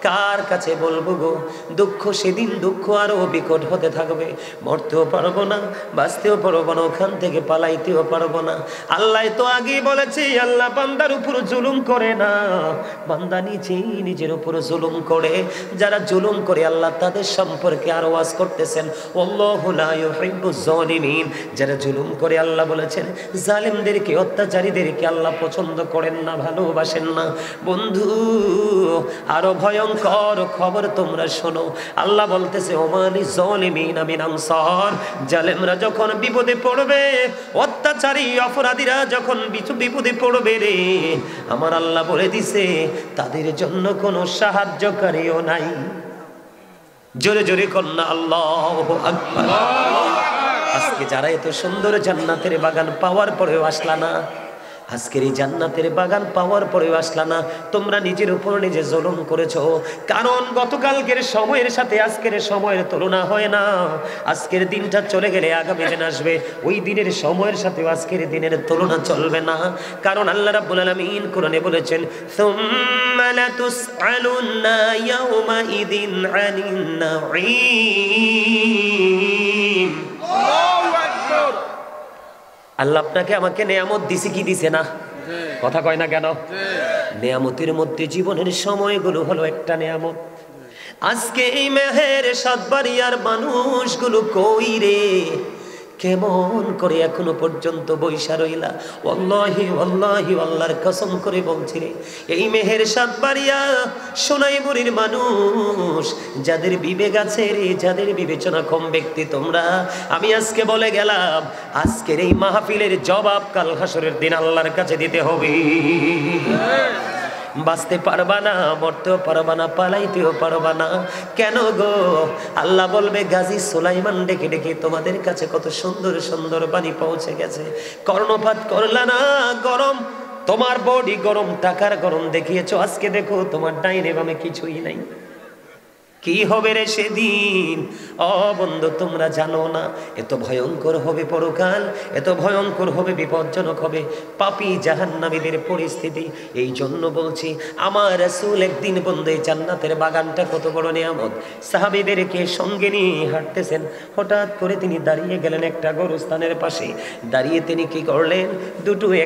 কার কাছে বলবো গো? দুঃখ সেদিন দুঃখ আরো বিকট হতে থাকবে। মরতেও পারবো না, বাঁচতেও পারবো না, ওখান থেকে পালাইতেও পারবো না। আল্লাহ তো আগেই বলেছে, আল্লাহ বান্দার উপর জুলুম করে না, বান্দা নিজের উপর জুলুম করে। যারা জুলুম করে আল্লাহ তাদের সম্পর্কে আরো ওয়াজ করতেছেন, আল্লাহু লা ইউহিব্বুজ জালিমিন। যারা জুলুম করে আল্লাহ বলেছেন, জালিমদেরকে, অত্যাচারীদেরকে আল্লাহ পছন্দ করেন না, ভালোবাসেন না। বন্ধু আরো ভয়ঙ্কর ভয়ঙ্কর খবর তোমরা শোনো। আল্লাহ বলতেছে ওমালি যালিমিনা মিন আনসার, জালেমরা যখন বিপদে পড়বে, অত্যাচারী অপরাধীরা যখন বিপদে পড়বে রে, আমার আল্লাহ বলে দিছে তাদের জন্য কোনো সাহায্যকারীও নাই। জোরে জোরে কন্যা আল্লাহু আকবার। আজকে যারা এত সুন্দর জান্নাতের বাগান পাওয়ার পরেও আসলা না, আজকের এই জান্নাতের বাগান পাওয়ার পরেও আসলা না, তোমরা নিজের উপর নিজে জুলুম করেছো। কারণ গতকালকের সময়ের সাথে আজকের সময়ের তুলনা হয় না। আজকের দিনটা চলে গেলে আগামী দিন আসবে, ওই দিনের সময়ের সাথে আজকের দিনের তুলনা চলবে না। কারণ আল্লাহ রাব্বুল আলামিন কোরআনে বলেছেন সুম্মা লাতুসআলুন্না ইয়াওমাইদিন আনিন নাঈম। আল্লাহ আপনাকে আমাকে নেয়ামত দিছে কি দিছে না? কথা কয় না কেন? নেয়ামতের মধ্যে জীবনের সময়গুলো হলো একটা নেয়ামত। আজকে এই মেহের সাতবাড়িয়ার মানুষগুলো কই রে? কেমন করে এখনো পর্যন্ত বৈশা রইলা? ওয়াল্লাহি ওয়াল্লাহি আল্লাহর কসম করে বলছি রে, এই মেহের সাতবাড়িয়া সোনাইমুড়ির মানুষ যাদের বিবেক আছে রে, যাদের বিবেচনা কম ব্যক্তি তোমরা, আমি আজকে বলে গেলাম আজকের এই মাহফিলের জবাব কাল হাসরের দিন আল্লাহর কাছে দিতে হবে। বাঁচতে পারবা না, মরতেও পারবা না, পালাইতেও পারবা না। কেন গো? আল্লাহ বলবে গাজী সুলাইমান ডেকে ডেকে তোমাদের কাছে কত সুন্দর সুন্দর বাণী পৌঁছে গেছে, কর্ণপাত করলা না। গরম তোমার বডি গরম, টাকার গরম দেখিয়েছো, আজকে দেখো তোমার ডাইনে বামে কিছুই নাই। কি হবে রে সেদিন? ও বন্ধু তোমরা জানো না এত ভয়ঙ্কর হবে পরকাল, এত ভয়ঙ্কর হবে, বিপজ্জনক হবে পাপী জাহান্নামীদের পরিস্থিতি। এই জন্য বলছি আমার রাসূল একদিন বন্ধু এই জান্নাতের বাগানটা কত বড় নিয়ামত, সাহাবীদেরকে সঙ্গে নিয়ে হাঁটতেছেন, হঠাৎ করে তিনি দাঁড়িয়ে গেলেন একটা গোরস্থানের পাশে। দাঁড়িয়ে তিনি কি করলেন?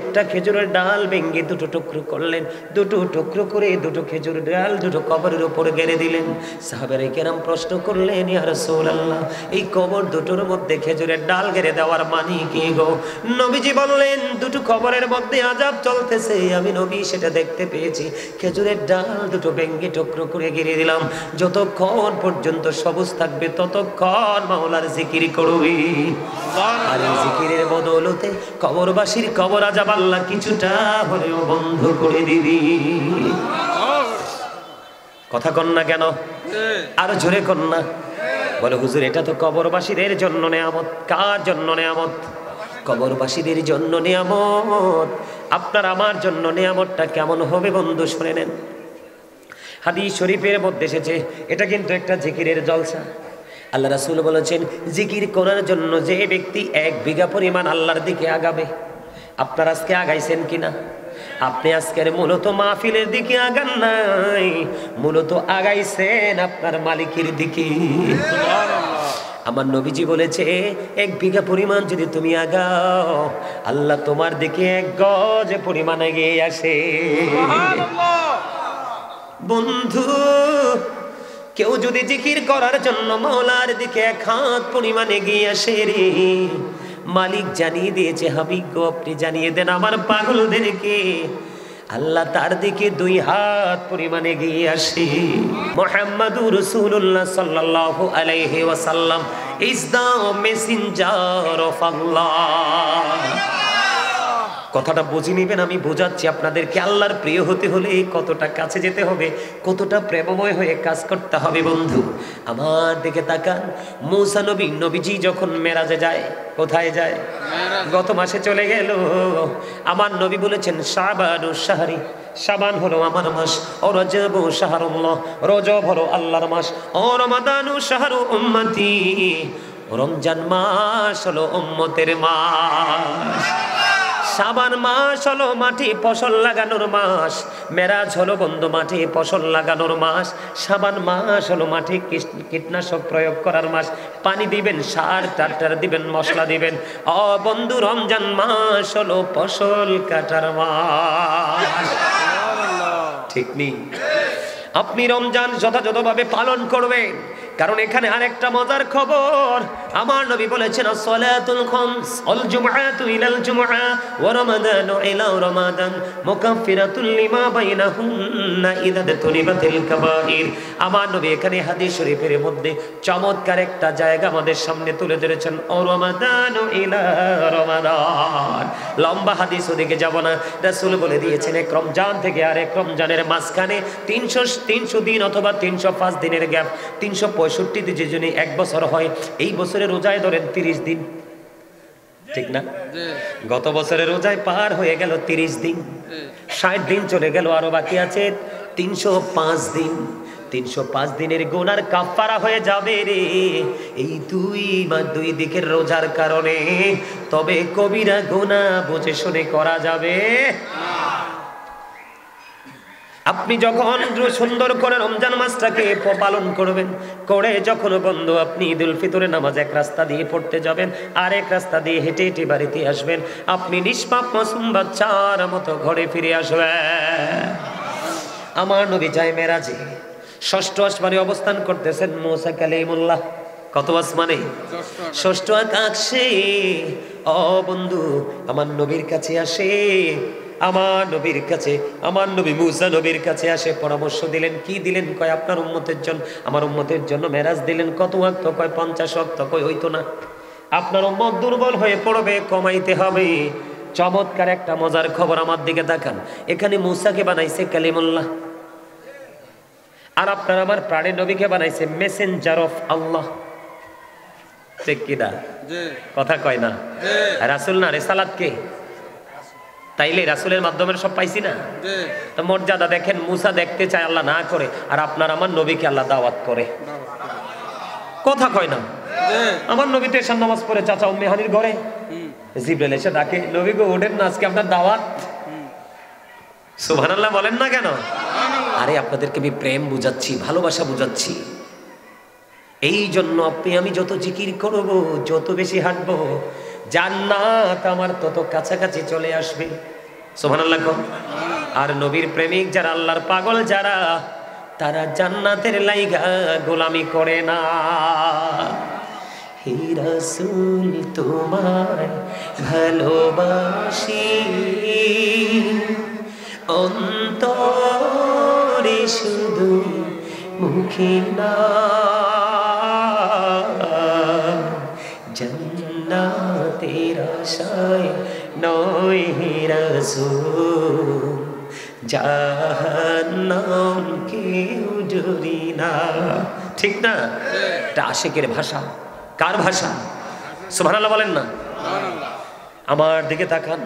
একটা খেজুরের ডাল ভেঙে দুটো টুকরো করলেন, দুটো টুকরো করে দুটো খেজুরের ডাল দুটো কবরের উপরে গেড়ে দিলেন। সাহাবায়ে কেরাম প্রশ্ন করলেন ইয়া রাসূলুল্লাহ, এই কবর দুটোর মধ্যে খেজুরের ডাল গেড়ে দেওয়ার মানে কি গো? নবীজি বললেন দুটো কবরের মধ্যে আযাব চলতেছে, আমি নবী সেটা দেখতে পেয়েছি। খেজুরের ডাল দুটো ভেঙে টুকরো করে গেড়ে দিলাম, যতক্ষণ পর্যন্ত সবুজ থাকবে ততক্ষণ মাওলার জিকির করবি। আর এই জিকিরের বদৌলতে কবরবাসীর কবর আযাব আল্লাহ কিছুটা হলেও বন্ধ করে দিবি। কথা কন না কেন? আরো জোরে কন না। বলে হুজুর এটা তো কবরবাসীদের জন্য নেয়ামত। কার জন্য নেয়ামত? কবরবাসীদের জন্য নেয়ামত। আপনার আমার জন্য নেয়ামতটা কেমন হবে বন্ধু শুনে নেন। হাদিস শরীফের মধ্যে এসেছে, এটা কিন্তু একটা জিকিরের জলসা। আল্লাহ রাসূল বলেছেন জিকির করার জন্য যে ব্যক্তি 1 বিঘা পরিমাণ আল্লাহর দিকে আগাবে। আপনার আজকে আগাইছেন কিনা? আপনি আজকের মূলত মাহফিলের দিকে আগান নাই, মূলত আগাইছেন আপনার মালিকের দিকে। আমার নবীজি বলেছে 1 বিঘা পরিমাণ যদি তুমি আগাও, আল্লাহ তোমার দিকে 1 গজ পরিমাণ এগিয়ে আসে। বন্ধু কেউ যদি জিকির করার জন্য মাওলার দিকে 1 হাত পরিমাণ এগিয়ে আসে রে, মালিক জানিয়ে দিয়েছে হাবিব গো আপনি জানিয়ে দেন আমার পাগলদেরকে, আল্লাহ তার দিকে 2 হাত পরিমাণ এগিয়ে আসে। মুহাম্মাদুর রাসূলুল্লাহ সাল্লাল্লাহু আলাইহি ওয়াসাল্লাম ইজ দ্য মেসেঞ্জার অফ আল্লাহ। কথাটা বুঝে নেবেন, আমি বোঝাচ্ছি আপনাদেরকে। আল্লাহর প্রিয় হতে হলে কতটা কাছে যেতে হবে, কতটা প্রেমময় হয়ে কাজ করতে হবে। বন্ধু আমার দিকে তাকান, মূসা নবীজি যখন মেরাজে যায়, কোথায় যায়? গত মাসে চলে গেল। আমার নবী বলেছেন শাবানু শাহরি, শাবান হলো আমার মাস, ও রজবু শাহরুল্লাহ, রজব হলো আল্লাহর মাস, ও রমাদানু শাহরু উম্মতি, রমজান মাস হলো উম্মতের মাস। শাবান মাস হলো মাটি ফসল লাগানোর মাস, মেরাজ হলো বন্ধু মাটি ফসল লাগানোর মাস। শাবান মাস হলো মাটি কীটনাশক প্রয়োগ করার মাস, পানি দিবেন, সার টার দিবেন, মশলা দিবেন। ও বন্ধু রমজান মাস হলো ফসল কাটার মাস। ঠিক নেই? আপনি রমজান যথাযথভাবে পালন করবেন, কারণ এখানে আরেকটা মজার খবর, আমার নবী বলেছেন আসসালাতুল খামস ওয়াল জুমআতু ইলাল জুমআ ওয়া রমাদানু ইলা রমাদান মুকাফফিরাতুল লিমা বাইনাহুন্না ইযা তুনিবাতিল কাবাইর। আমার নবী এখানে হাদিস শরীফের মধ্যে চমৎকার একটা জায়গা আমাদের সামনে তুলে ধরেছেন, ও রমাদানু ইলা রমাদান। লম্বা হাদিস ওদিকে যাব না, রাসূল বলে দিয়েছেন এক রমজান থেকে আরেক রমজানের মাঝখানে 300 দিন অথবা 305 দিনের গ্যাপ, 365 দিন যদি এক বছর হয়, এই বছরে রোজায় ধরেন 30 দিন, ঠিক না? গত বছরে রোজায় পার হয়ে গেল 30 দিন, 60 দিন চলে গেল, আরো বাকি আছে 305 দিন। 305 দিনের গুনার কাফারা হয়ে যাবে রে এই দুই দিকের রোজার কারণে। তবে কবিরা গুনাহ বুঝে শুনে করা যাবে। আপনি যখন সুন্দর করে রমজান মাসটাকে পালন করবেন, করে যখন বন্ধু আপনি ঈদুল ফিতরের নামাজ এক রাস্তা দিয়ে পড়তে যাবেন, আর এক রাস্তা দিয়ে হেঁটে হেঁটে বাড়িতে আসবেন, আপনি নিষ্পাপ মাসুম বাচ্চার মতো ঘরে ফিরে আসবেন। আমার নবী যায় মেরাজে, 6ষ্ঠ আসমানে অবস্থান করতেছেন মুসা কালিমুল্লাহ। কত আসমানে? 6ষ্ঠ আকাশে। ও বন্ধু, আমার নবীর কাছে আসে, আমার নবীর কাছে, আমার নবী মুসা নবীর কাছে আসে, পরামর্শ দিলেন। কি দিলেন? কয় আপনার উম্মতের জন্য, আমার উম্মতের জন্য মেরাজ দিলেন। কত ওয়াক্ত? কয় 50 ওয়াক্ত। কয় হইতো না, আপনার উম্মত দুর্বল হয়ে পড়বে, কমাইতে হবে। চমৎকার একটা মজার খবর, আমার দিকে তাকান। এখানে মুসাকে বানাইছে কালিমুল্লাহ, আর আপনার আমার প্রাণের নবীকে বানাইছে মেসেঞ্জার অফ আল্লাহ। ঠিক কিনা? কথা কয় না? রাসূল না রিসালাত কে? তাইলে রাসূলের মাধ্যমে সব পাইছি না? তো মর্যাদা দেখেন, মুসা দেখতে চায়, আল্লাহ না করে, আর আপনার আমার নবীকে আল্লাহ দাওয়াত করে। কথা কয় না? আমার নবী তো এশার নামাজ পড়ে চাচা উম্মে হানির ঘরে, জিবরাইল এসে ডাকে, নবী গো ওঠেন না, আজকে আপনার দাওয়াত। সুবহানাল্লাহ বলেন না কেন? আরে আপনাদেরকে আমি প্রেম বুঝাচ্ছি, ভালোবাসা বুঝাচ্ছি। এই জন্য আপনি আমি যত জিকির করব, যত বেশি হাঁটবো, জান্নাত আমার তত কাছাকাছি চলে আসবে। সুবহানাল্লাহ। আর নবীর প্রেমিক যারা, আল্লাহর পাগল যারা, তারা জান্নাতের লাইগা গোলামি করে না। হে রাসূল তোমায় ভালোবাসি, অন্তরে শুধু, মুখে না। জান্নাতের আশায় নয় হে রাসূল, জাহান্নাম কেউ ডরি না। ঠিক না? এটা আশিকের ভাষা। কার ভাষা? সুবহানাল্লাহ বলেন না? আমার দিকে তাকান।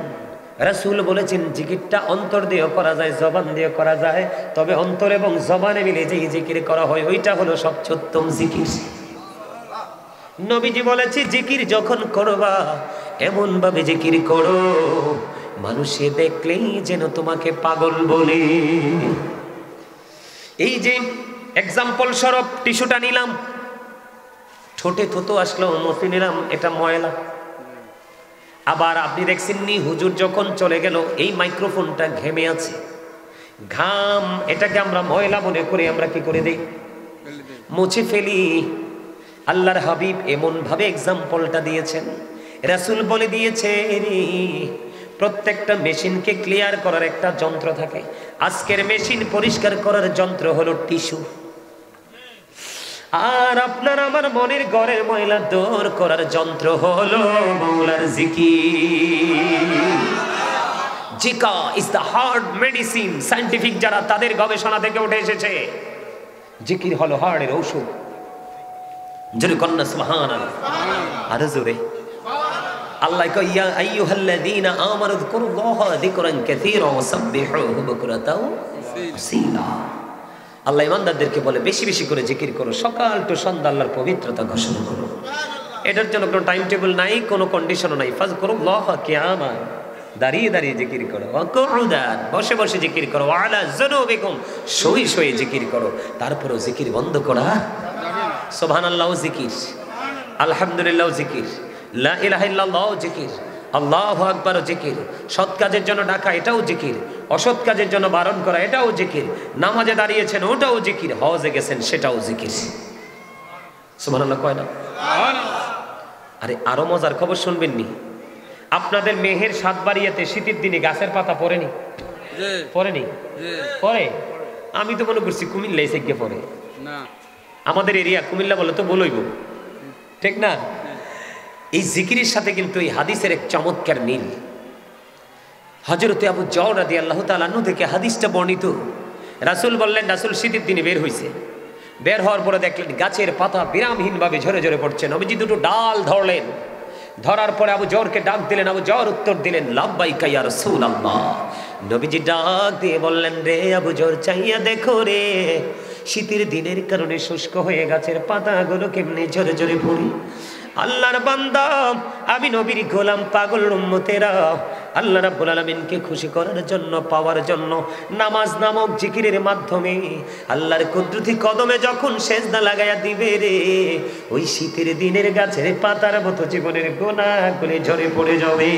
রাসূল বলেছেন জিকিরটা অন্তর দিয়ে করা যায়, জবান দিয়ে করা যায়, তবে অন্তর এবং জবানে মিলে যে জিকির করা হয় ওইটা হলো সবচেয়ে উত্তম জিকির। নবীজি বলেছে জিকির যখন করবা এমন ভাবে জিকির করো মানুষে দেখলেই যেন তোমাকে পাগল বলে। এই যে এক্সাম্পল স্বরূপ টিস্যুটা নিলাম, ঠোঁটে থুতু আসলো, মতি নিলাম, এটা ময়লা। আবার আপনি দেখছেন নি হুজুর যখন চলে গেল, এই মাইক্রোফোনটা ঘেমে আছে, ঘাম, এটাকে আমরা ময়লা মনে করে আমরা কি করে দেই? মুছে ফেলি। আল্লাহর হাবিব এমন ভাবে এক্সাম্পলটা দিয়েছেন, রাসূল বলে দিয়েছে প্রত্যেকটা মেশিনকে ক্লিয়ার করার একটা যন্ত্র থাকে। আজকের মেশিন পরিষ্কার করার যন্ত্র হলো টিস্যু, আর আপনার আমার মনের ঘরের ময়লা দূর করার যন্ত্র হলো মওলার জিকির। Zika is the heart medicine. Scientific যারা, তাদের গবেষণা থেকে উঠে এসেছে জিকির হলো হার্টের ঔষধ। জোরে কন্না সুবহানাল্লাহ, আরো জোরে। আল্লাহ কয় ইয়া আইয়ুহাল্লাযীনা আমানু যকুরুল্লাহা যিকরান কাসীরা ওয়া সাব্বিহুহু বুকরাতাও ওয়াসীলা। আল্লাহ ইমানদারদেরকে বলে বেশি বেশি করে জিকির করো, সকাল টু সন্ধ্যা আল্লাহর পবিত্রতা ঘোষণা করো। এটার জন্য কোনো টাইম টেবিল নাই, কোনো কন্ডিশনও নাই। ফাযকুরুল্লাহা কিয়ামান, দাঁড়িয়ে দাঁড়িয়ে জিকির করো, ওয়া কুউদান, বসে বসে জিকির করো, ওয়া আলা যুনুবিকুম, শুয়ে শুয়ে জিকির করো। তারপরেও জিকির বন্ধ করা। সুবহানাল্লাহ জিকির, আলহামদুলিল্লাহ জিকির, লা ইলাহা ইল্লাল্লাহ জিকির, আল্লাহু আকবার জিকির, সৎ কাজের জন্য ডাকা এটাও জিকির, অসৎ কাজের জন্য বারণ করা এটাও জিকির, নামাজে দাঁড়িয়েছেন ওটাও জিকির, হজে গেছেন সেটাও জিকির। সুবহানাল্লাহ কয় না? আরে আরো মজার খবর শুনবেন নি? আপনাদের মেহের সাতবাড়িয়াতে শীতের দিনে গাছের পাতা পড়েনি? পড়েনি? পড়ে? আমি তো মনে করছি কুমিল্লা এসে গিয়ে পড়ে না, আমাদের এরিয়া কুমিল্লা বলে তো বলইব, ঠিক না? এই জিকিরের সাথে কিন্তু এই হাদিসের এক চমৎকার মিল। হযরতে আবু যর রাদিয়াল্লাহু তাআলা আনহু থেকে হাদিসটা বর্ণিত। রাসূল বললেন, রাসূল শীতের দিনে বের হইছে, বের হওয়ার পরে দেখলেন গাছের পাতা বিরামহীনভাবে ঝরে ঝরে পড়ছে। নবীজি দুটো ডাল ধরলেন, ধরার পরে আবু যরকে ডাক দিলেন। আবু যর উত্তর দিলেন, লাব্বাইকা ইয়া রাসূলুল্লাহ। নবীজি ডাক দিয়ে বললেন, রে আবু যর, চাইয়া দেখো রে, শীতের দিনের কারণে শুষ্ক হয়ে গাছের পাতাগুলো কেমনে ঝরে ঝরে পড়ে। আল্লাহর বান্দা, আমি নবীর গোলাম পাগল উম্মতেরা আল্লাহ রাব্বুল আলামিনকে খুশি করার জন্য, পাওয়ার জন্য নামাজ নামক জিকিরের মাধ্যমে আল্লাহর কুদরতি কদমে যখন সেজদা লাগাইয়া দিবে রে, ওই শীতের দিনের গাছের পাতার মতো জীবনের গুনাহগুলো ঝরে পড়ে যাবে।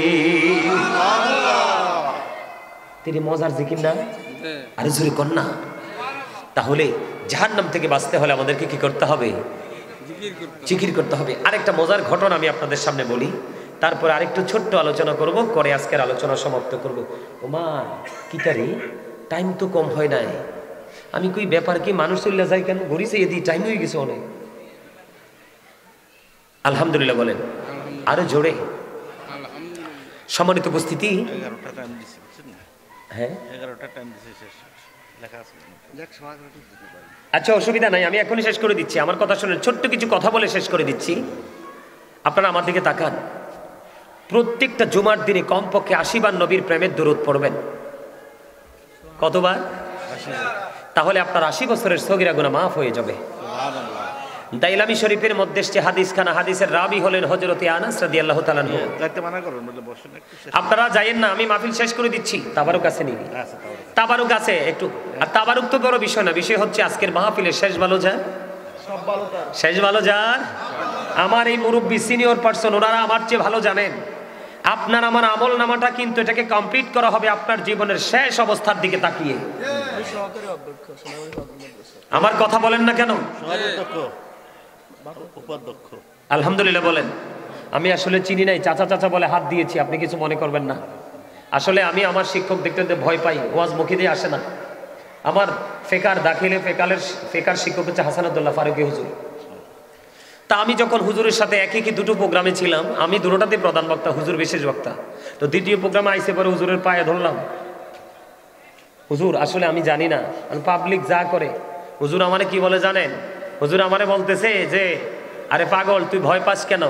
তিনি মজার জিকির না? আরে জোরে কর না। তাহলে জাহান্নাম থেকে বাঁচতে হলে আমাদেরকে কি করতে হবে? জিকির করতে হবে। আরেকটা মজার ঘটনা আমি আপনাদের সামনে বলি, তারপর আরেকটু ছোট্ট আলোচনা করব, করে আজকের আলোচনা সমাপ্ত করব। ওমা কিতারি, টাইম তো কম হয় নাই। আমি কই ব্যাপার কি, মানুষ চলে যায় কেন? ঘড়িছে এদি টাইম হয়ে গেছে অনেক। আলহামদুলিল্লাহ বলেন আরো জোরে। সম্মানিত উপস্থিতি, হ্যাঁ আচ্ছা অসুবিধা নাই, আমি এখনই শেষ করে দিচ্ছি। আমার কথা শুনেন, ছোট্ট কিছু কথা বলে শেষ করে দিচ্ছি। আপনারা আমার দিকে তাকান। প্রত্যেকটা জুমার দিনে কমপক্ষে 80 বার নবীর প্রেমের দরুদ পড়বেন। কতবার? তাহলে আপনার 80 বছরের সগীরা গুনাহ মাফ হয়ে যাবে। দাইলামি শরীফের মধ্যে যে হাদিসখানা, হাদিসের রাবি হলেন হযরতে আনাস রাদিয়াল্লাহু তাআলা আনহু। আপনারা যাইয়েন না, আমি মাহফিল শেষ করে দিচ্ছি। তাবারুক আছে নি? তাবারুক আছে একটু। আর তাবারুক তো বড় বিষয় না, বিষয় হচ্ছে আজকের মাহফিলের শেষ ভালো যার, শেষ ভালো যার। আমার এই মুরব্বী সিনিয়র পারসন, ওনারা আমার চেয়ে ভালো জানেন। আপনার আমার আমল নামাটা কিন্তু এটাকে কমপ্লিট করা হবে আপনার জীবনের শেষ অবস্থার দিকে তাকিয়ে। আমার কথা বলেন না কেন? আলহামদুলিল্লাহ বলেন। আমি আসলে চিনি নাই, চাচা চাচা বলে হাত দিয়েছি, আপনি কিছু মনে করবেন না। আসলে আমি আমার শিক্ষক দেখতে ভয় পাই, ওয়াজ মুখে দিয়ে আসে না। আমার ফেকার দাখিলে ফেকার শিক্ষক হচ্ছে হাসান আব্দুল্লাহ ফারুকী হুজুর। তা আমি যখন হুজুরের সাথে একই কি দুটো প্রোগ্রামে ছিলাম, আমি দুটোটাতে প্রধান বক্তা, হুজুর বিশেষ বক্তা। তো দ্বিতীয় প্রোগ্রামে আইসে পরে হুজুরের পায়ে ধরলাম, হুজুর আসলে আমি জানি না, পাবলিক যা করে। হুজুর আমারে কি বলে জানেন? হুজুর আমারে বলতেছে যে, আরে পাগল তুই ভয় পাস কেন?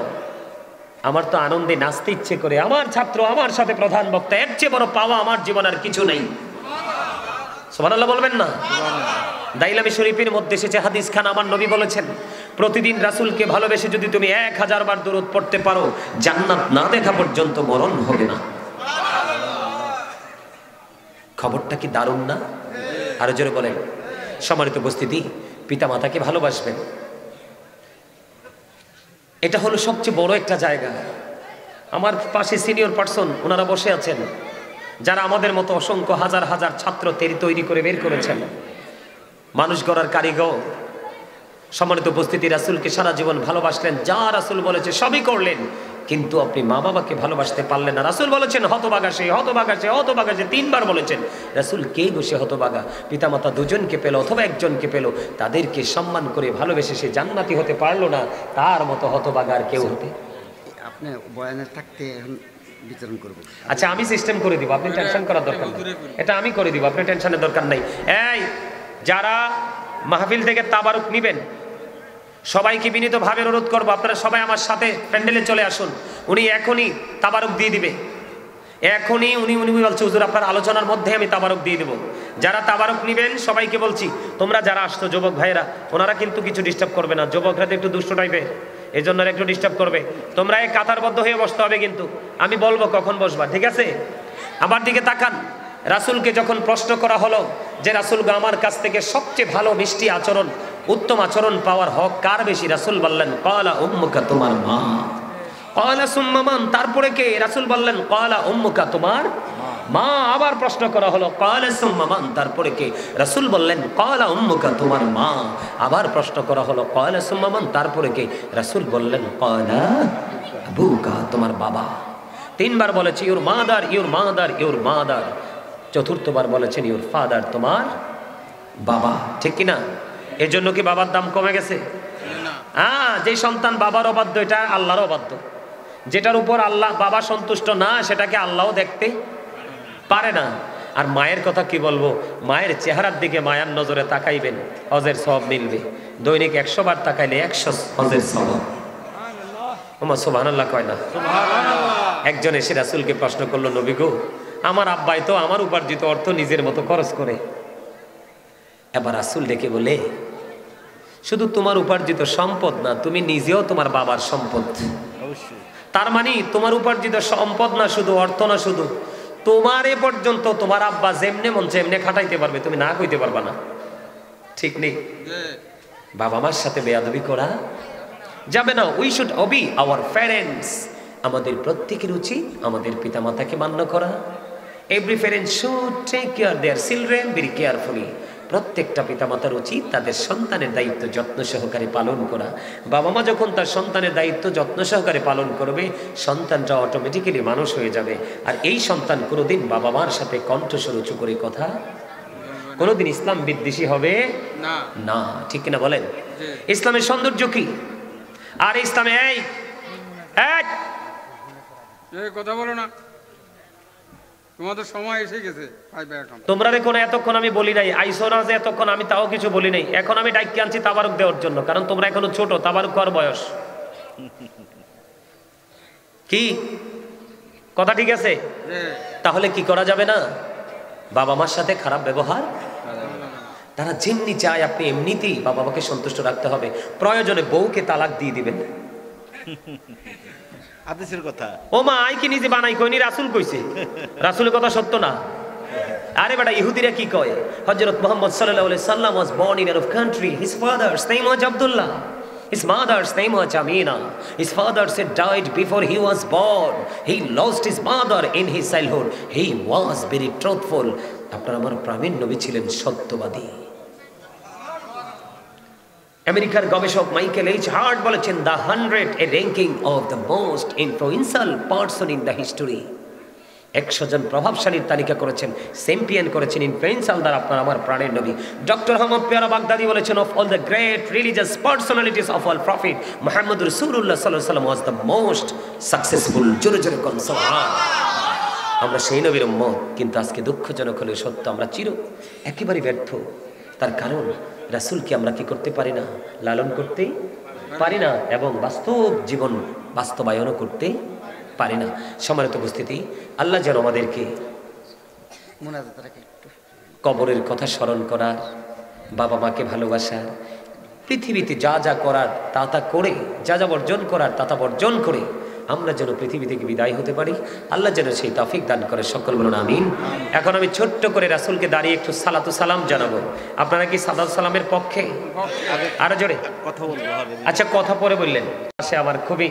আমার তো আনন্দে নাচতে ইচ্ছে করে, আমার ছাত্র আমার সাথে প্রধান বক্তা, এর চেয়ে বড় পাওয়া আমার জীবন আর কিছু নেই। সুবহানাল্লাহ বলবেন না? দাইলামি শরীফের মধ্যে এসেছে হাদিস খান, আমার নবী বলেছেন, প্রতিদিন রাসূলকে ভালোবেসে যদি তুমি 1000 বার দরুদ পড়তে পারো, জান্নাত না দেখা পর্যন্ত মরণ হবে না। খবরটা কি দারুণ না? আরো জোরে বলেন। সম্মানিত উপস্থিতি, পিতা মাতাকে ভালোবাসবেন, এটা হলো সবচেয়ে বড় একটা জায়গা। আমার পাশে সিনিয়র পার্সন ওনারা বসে আছেন, যারা আমাদের মতো অসংখ্য হাজার হাজার ছাত্র তৈরি করে বের করেছেন, মানুষ গড়ার কারিগর। সম্মানিত উপস্থিতি, রাসূলকে সারা জীবন ভালোবাসলেন, যা রাসূল বলেছে সবই করলেন, কিন্তু আপনি মা বাবাকে ভালোবাসতে পারলেন না। রাসূল বলেছেন হতভাগা সে, হতভাগা সে, হতভাগা সে, 3 বার বলেছেন। রাসূল কে বসে হতভাগা? পিতামাতা দুজনকে পেল অথবা একজনকে পেল, তাদেরকে সম্মান করে ভালোবেসে সে জান্নাতি হতে পারলো না, তার মতো হতভাগা আর কেউ হতে। আপনি বয়ানে থাকতে এখন বিতরণ করব। আচ্ছা আমি সিস্টেম করে দিব, আপনি টেনশন করার দরকার নেই, এটা আমি করে দিব, আপনি টেনশনের দরকার নেই। এই যারা মাহফিল থেকে তাবারুক নিবেন, সবাইকে বিনীতভাবে অনুরোধ করবো, আপনারা সবাই আমার সাথে প্যান্ডেলে চলে আসুন। উনি এখনই তাবারুক দিয়ে দিবে, এখনই উনি বলছে হুজুর আপনার আলোচনার মধ্যে আমি তাবারুক দিয়ে দেবো। যারা তাবারুক নিবেন সবাইকে বলছি, তোমরা যারা আসছো যুবক ভাইরা, ওনারা কিন্তু কিছু ডিস্টার্ব করবে না, যুবকরা তো একটু দুষ্ট টাইপের, এই জন্য একটু ডিস্টার্ব করবে। তোমরা এই কাতারবদ্ধ হয়ে বসতে হবে, কিন্তু আমি বলবো কখন বসবা, ঠিক আছে? আমার দিকে তাকান। রাসূলকে যখন প্রশ্ন করা হলো যে রাসূল আমার কাছ থেকে সবচেয়ে ভালো মিষ্টি আচরণ, উত্তম আচরণ পাওয়ার হক কার বেশি? রাসূল বললেন ক্বালা উম্মুকা, তোমার মা। ক্বালা সুম্মা মান, তারপরে কে? রাসূল বললেন ক্বালা উম্মুকা, তোমার মা আবার প্রশ্ন করা হলো ক্বালা সুম্মা মান, তারপরে কে? রাসূল বললেন ক্বালা উম্মুকা, তোমার মা। আবার প্রশ্ন করা হলো ক্বালা সুম্মা মান, তারপরে কে? রাসূল বললেন ক্বালা আবুকা, তোমার বাবা। তিনবার বলেছে your mother, your mother, your mother. চতুর্থবার বলেছেন ইউর ফাদার, তোমার বাবা। ঠিক কিনা? এর জন্য কি বাবার দাম কমে গেছে? হ্যাঁ, যে সন্তান বাবার অবাধ্য এটা আল্লাহর অবাধ্য। যেটার উপর আল্লাহ বাবা সন্তুষ্ট না সেটাকে আল্লাহও দেখতে পারে না। আর মায়ের কথা কি বলবো, মায়ের চেহারার দিকে মায়ার নজরে তাকাইবেন, হজের সওয়াব মিলবে। দৈনিক 100 বার তাকাইলে 100 হজের সওয়াব। ওমা সুবহানাল্লাহ কয় না? একজন এসে রাসূলকে প্রশ্ন করলো, নবী গো, আমার আব্বাই তো আমার উপার্জিত অর্থ নিজের মতো খরচ করে। এবার রাসূল ডেকে বলে, শুধু তোমার উপার্জিত সম্পদ না, তুমি নিজেও তোমার বাবার সম্পদ। তার মানে তোমার উপার্জিত সম্পদ না শুধু, অর্থ না শুধু, তোমার এ পর্যন্ত তোমার আব্বা যেমনে মন যেমনে খাটাইতে পারবে, তুমি না কইতে পারবা না। ঠিক নেই? বাবা মার সাথে বেয়াদবি করা যাবে না। We should obey our parents. আমাদের প্রত্যেকের উচিত আমাদের পিতামাতাকে মান্য করা। Every parent should take care their children very carefully. প্রত্যেকটা পিতামাতার উচিত তাদের সন্তানের দায়িত্ব যত্ন সহকারে পালন করা। বাবা মা যখন তার সন্তানের দায়িত্ব যত্ন সহকারে পালন করবে, সন্তানটা অটোমেটিক্যালি মানুষ হয়ে যাবে। আর এই সন্তান কোনোদিন বাবা মার সাথে কণ্ঠস্বর উঁচু করে কথা, কোনোদিন ইসলাম বিদ্বেষী হবে না। ঠিক কিনা বলেন? ইসলামের সৌন্দর্য কি? আর ইসলামে এই কথা বলো না, তোমাদের সময় এসে গেছে। তোমরা রে কোন এতক্ষণ আমি বলি নাই, আইসো না যে এতক্ষণ আমি তাও কিছু বলি নাই। এখন আমি ডাইকে আনছি তাবারুক দেওয়ার জন্য, কারণ তোমরা এখনো ছোট, তাবারুক কর বয়স। কি কথা ঠিক আছে? তাহলে কি করা যাবে না? বাবা মার সাথে খারাপ ব্যবহার, তারা যেমনি চায় আপনি এমনিতেই বাবা মাকে সন্তুষ্ট রাখতে হবে। প্রয়োজনে বউকে তালাক দিয়ে দিবেন। হাদিসের কথা। ও মা, আই কি নিজে বানাই কইনি, রাসূল কইছে। রাসূলের কথা সত্য না? আরে বেটা, ইহুদিরা কি কয়? হযরত মুহাম্মদ সাল্লাল্লাহু আলাইহি সাল্লাম was born in Arab country. His father's name was Abdullah. His mother's name was Amina. His father said died before he was born. He lost his mother in his childhood. He was very truthful. আপনার আমার প্রাণের নবী ছিলেন সত্যবাদী। আমেরিকার গবেষক Michael H heart বলেছেন, the 100 A ranking of the most influential person in the history. 100 জন প্রভাবশালীর তালিকা করেছেন, চ্যাম্পিয়ন করেছেন ইনফ্লুয়েন্সিয়াল দ্বারা আপনার আমার প্রাণের নবী ডক্টর আহমদ পেয়ারা বাগদাদি বলেছেন, of all the great religious personalities of all prophet মুহাম্মদ রাসূলুল্লাহ সাল্লাল্লাহু আলাইহি ওয়াসাল্লাম ওয়াজ দ্য মোস্ট সাকসেসফুল। জোরে জোরে কোন সুবহান। আমরা সেই নবীর উম্মত, কিন্তু আজকে দুঃখজনক হলেও সত্য, আমরা একেবারে ব্যর্থ। তার কারণ রাসূলকে আমরা কি করতে পারি না? লালন করতে পারি না, এবং বাস্তব জীবন বাস্তবায়নও করতে পারি না। সম্মানিত উপস্থিতি, আল্লাহ যেন আমাদেরকে কবরের কথা স্মরণ করার, বাবা মাকে ভালোবাসার, পৃথিবীতে যা যা করার তা তা করে, যা যা বর্জন করার তা তা বর্জন করে আমরা যেন পৃথিবী থেকে বিদায় হতে পারি। আল্লাহ যেন সেই তৌফিক দান করে। সকল বলুন আমিন। এখন আমি ছোট্ট করে রাসূলকে দাঁড়িয়ে একটু সালাতু সালাম জানাবো। আপনারা কি সালাতু সালামের পক্ষে? আরো জোরে কথা বলবো। আচ্ছা, কথা পরে বললেন। সে আমার খুবই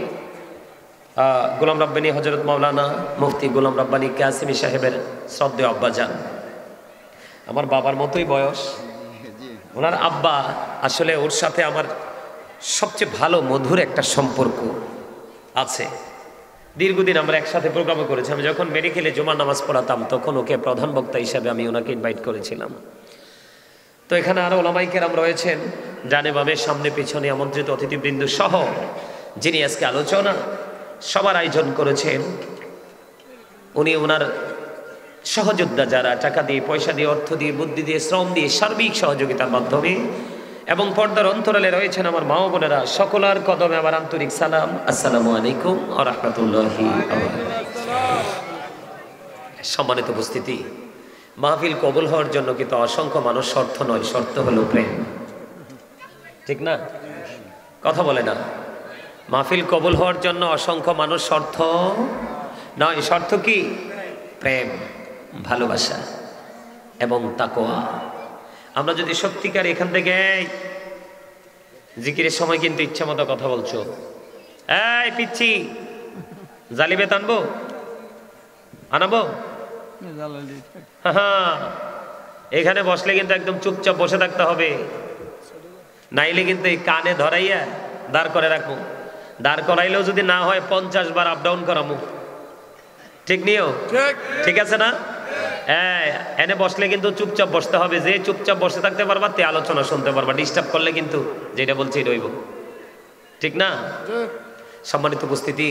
গোলাম রব্বানী হযরত মাওলানা মুফতি গোলাম রব্বানী কাসিমি সাহেবের শ্রদ্ধেয় আব্বাজান। আমার বাবার মতোই বয়স। ওনার আব্বা, আসলে ওর সাথে আমার সবচেয়ে ভালো মধুর একটা সম্পর্ক আছে। দীর্ঘদিন আমরা একসাথে প্রোগ্রামও করেছি। আমি যখন মেডিকেলে জুমার নামাজ পড়াতাম তখন ওকে প্রধান বক্তা হিসাবে আমি ওনাকে ইনভাইট করেছিলাম। তো এখানে আরো ওলামায়ে কেরাম রয়েছেন, ডানে বামে সামনে পিছনে আমন্ত্রিত অতিথিবৃন্দ সহ যিনি আজকে আলোচনা সবার আয়োজন করেছেন। উনি ওনার সহযোদ্ধা যারা টাকা দিয়ে, পয়সা দিয়ে, অর্থ দিয়ে, বুদ্ধি দিয়ে, শ্রম দিয়ে, সার্বিক সহযোগিতার মাধ্যমে, এবং পর্দার অন্তরালে রয়েছেন আমার মা বোনেরা, সকলের কদমে আমার আন্তরিক সালাম। আসসালামু আলাইকুম ওয়া রাহমাতুল্লাহি ওয়া বারাকাতুহু। সম্মানিত উপস্থিতি, মাহফিল কবুল হওয়ার জন্য কিন্তু অসংখ্য মানুষ শর্ত নয়, শর্ত হলো প্রেম। ঠিক না? কথা বলে না। মাহফিল কবুল হওয়ার জন্য অসংখ্য মানুষ শর্ত নয়, শর্ত কি? প্রেম, ভালোবাসা এবং তাকওয়া। আমরা যদি সত্যিকার এখান থেকে জিকিরের সময় কিন্তু ইচ্ছা মতো কথা বলছো, এই পিচ্ছি জালিবে টানবো, আনাবো, হ্যাঁ, এখানে বসলে কিন্তু একদম চুপচাপ বসে থাকতে হবে, নাইলে কিন্তু এই কানে ধরাইয়া দাঁড় করে রাখবো। দাঁড় করাইলেও যদি না হয় 50 বার আপ ডাউন করামু। ঠিক নিও? ঠিক আছে না? হ্যাঁ, এনে বসলে কিন্তু চুপচাপ বসতে হবে। যে চুপচাপ বসে থাকতে পারবা তে আলোচনা শুনতে পারবা, ডিস্টার্ব করলে কিন্তু যেটা বলছি রইব। ঠিক না? সম্মানিত উপস্থিতি,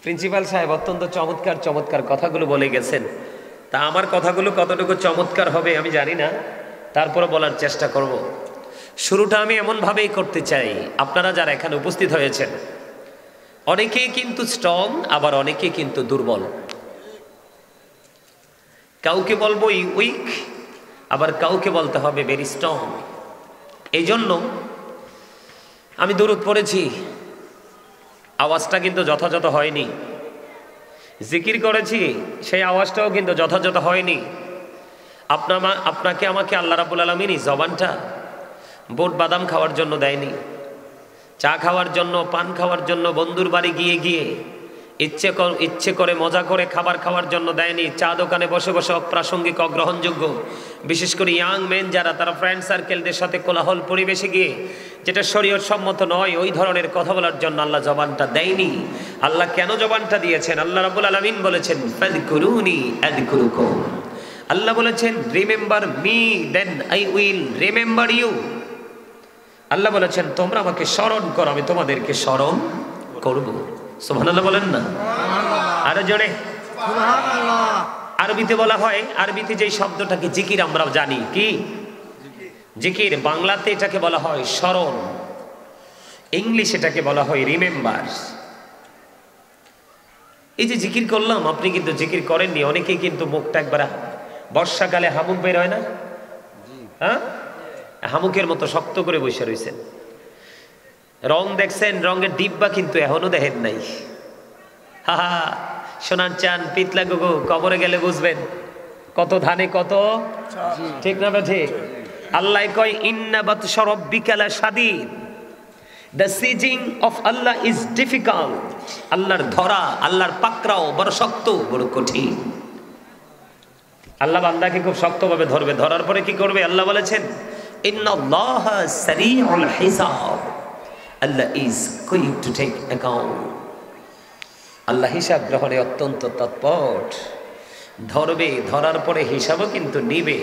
প্রিন্সিপাল সাহেব অত্যন্ত চমৎকার চমৎকার কথাগুলো বলে গেছেন। তা আমার কথাগুলো কতটুকু চমৎকার হবে আমি জানি না, তারপরে বলার চেষ্টা করব। শুরুটা আমি এমনভাবেই করতে চাই, আপনারা যারা এখানে উপস্থিত হয়েছেন অনেকেই কিন্তু স্ট্রং, আবার অনেকেই কিন্তু দুর্বল। কাউকে বলবো উইক, আবার কাউকে বলতে হবে ভেরি স্ট্রং। এই জন্য আমি দরুদ পড়েছি, আওয়াজটা কিন্তু যথাযথ হয়নি। জিকির করেছি, সেই আওয়াজটাও কিন্তু যথাযথ হয়নি। আপনাকে আমাকে আল্লাহ রাব্বুল আলামিন জবানটা বুট বাদাম খাওয়ার জন্য দেয়নি, চা খাওয়ার জন্য, পান খাওয়ার জন্য, বন্ধুর বাড়ি গিয়ে গিয়ে ইচ্ছে করে মজা করে খাবার খাওয়ার জন্য দেয়নি। চা দোকানে বসে বসে অপ্রাসঙ্গিক, অগ্রহণযোগ্য, বিশেষ করে ইয়াং মেন যারা, তারা ফ্রেন্ড সার্কেলদের সাথে কোলাহল পরিবেশে গিয়ে যেটা শরীয়ত সম্মত নয় ওই ধরনের কথা বলার জন্য আল্লাহ জবানটা দেয়নি। আল্লাহ কেন জবানটা দিয়েছেন? আল্লাহ রাব্বুল আলামিন বলেছেন ফাযকুরুনি আযকুরুকুম। আল্লাহ বলেছেন remember me then I will remember you. আল্লাহ বলেছেন তোমরা আমাকে স্মরণ করো, আমি তোমাদেরকে স্মরণ করব। সুবহানাল্লাহ বলেন না? আরো জোরে সুবহানাল্লাহ। আরবিতে বলা হয়, আরবিতে যেই শব্দটাকে জিকির আমরা জানি, কি জিকির, বাংলাতে এটাকে বলা হয় স্মরণ, ইংলিশ এটাকে বলা হয় রিমেম্বার। এই যে জিকির করলাম, আপনি কিন্তু জিকির করেননি। অনেকেই কিন্তু মুখটা একবার বর্ষাকালে হামুক বের হয় না, হ্যাঁ, হামুকের মতো শক্ত করে বসে রয়েছেন। রং দেখছেন, রঙের ডিব্বা কিন্তু এখনো দেখেন নাই। হা, সোনার চান পিতলা গুগু, কবরে গেলে বুঝবেন কত ধানে কত। ঠিক না বেঠে? আল্লাহ কয় ইন্না বাতশা রাব্বিকা লাশাদীদ, the seizing of Allah is difficult. আল্লাহর ধরা, আল্লাহর পাকড়াও বড় শক্ত, বড় কঠিন। আল্লাহ বান্দাকে খুব শক্তভাবে ধরবে। ধরার পরে কি করবে? আল্লাহ বলেছেন ইন্নাল্লাহা সারিউল হিসাব, Allah is quick to take account. আল্লাহ হিসাব গ্রহণে অত্যন্ত তৎপর। ধরবে, ধরার পরে হিসাবও কিন্তু নিবে।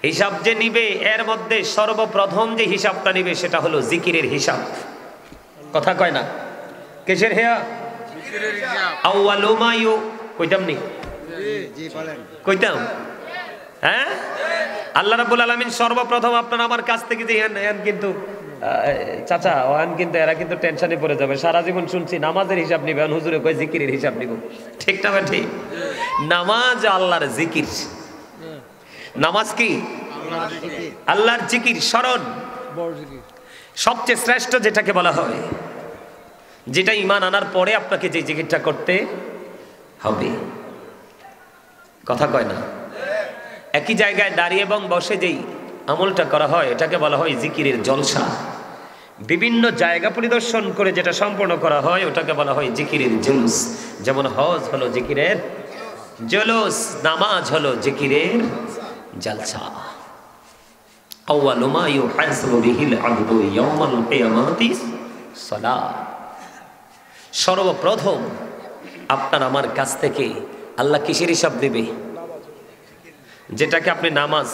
হিসাব যে নিবে, এর মধ্যে সর্বপ্রথম যে হিসাবটা নিবে সেটা হলো জিকিরের হিসাব। কথা কয় না? কিসের হেয়া? আউয়ালু মা কইতাম নি? কইতাম, হ্যাঁ। আল্লাহ রাব্বুল আলামিন সর্বপ্রথম আপনার আমার কাছ থেকে যে কিন্তু চাচা ওয়ান কিন্তু এরা কিন্তু টেনশনে পড়ে যাবে। সারা জীবন শুনছি নামাজের হিসাব নিবে, হুজুরে কয় জিকিরের হিসাব নিব। ঠিক না ঠিক? নামাজ আল্লাহর জিকির। নামাজ কি? আল্লাহর জিকির, স্মরণ। সবচেয়ে শ্রেষ্ঠ যেটাকে বলা হয়, যেটা ঈমান আনার পরে আপনাকে যে জিকিরটা করতে হবে। কথা কয় না? একই জায়গায় দাঁড়িয়ে এবং বসে যেই আমলটা করা হয় এটাকে বলা হয় জিকিরের জলসা। বিভিন্ন জায়গা পরিদর্শন করে যেটা সম্পন্ন করা হয় ওটাকে বলা হয় জিকিরের জুলুস। যেমন হজ হলো জিকিরের জুলুস, নামাজ হলো জিকিরের জলসা। আউয়ালু মা ইউহাসাবু বিহিল আবদু ইয়াউমাল কিয়ামাতি সালাত। সর্বপ্রথম আপনার আমার কাছ থেকে আল্লাহ কিসের হিসাব নেবে? যেটাকে আপনি নামাজ,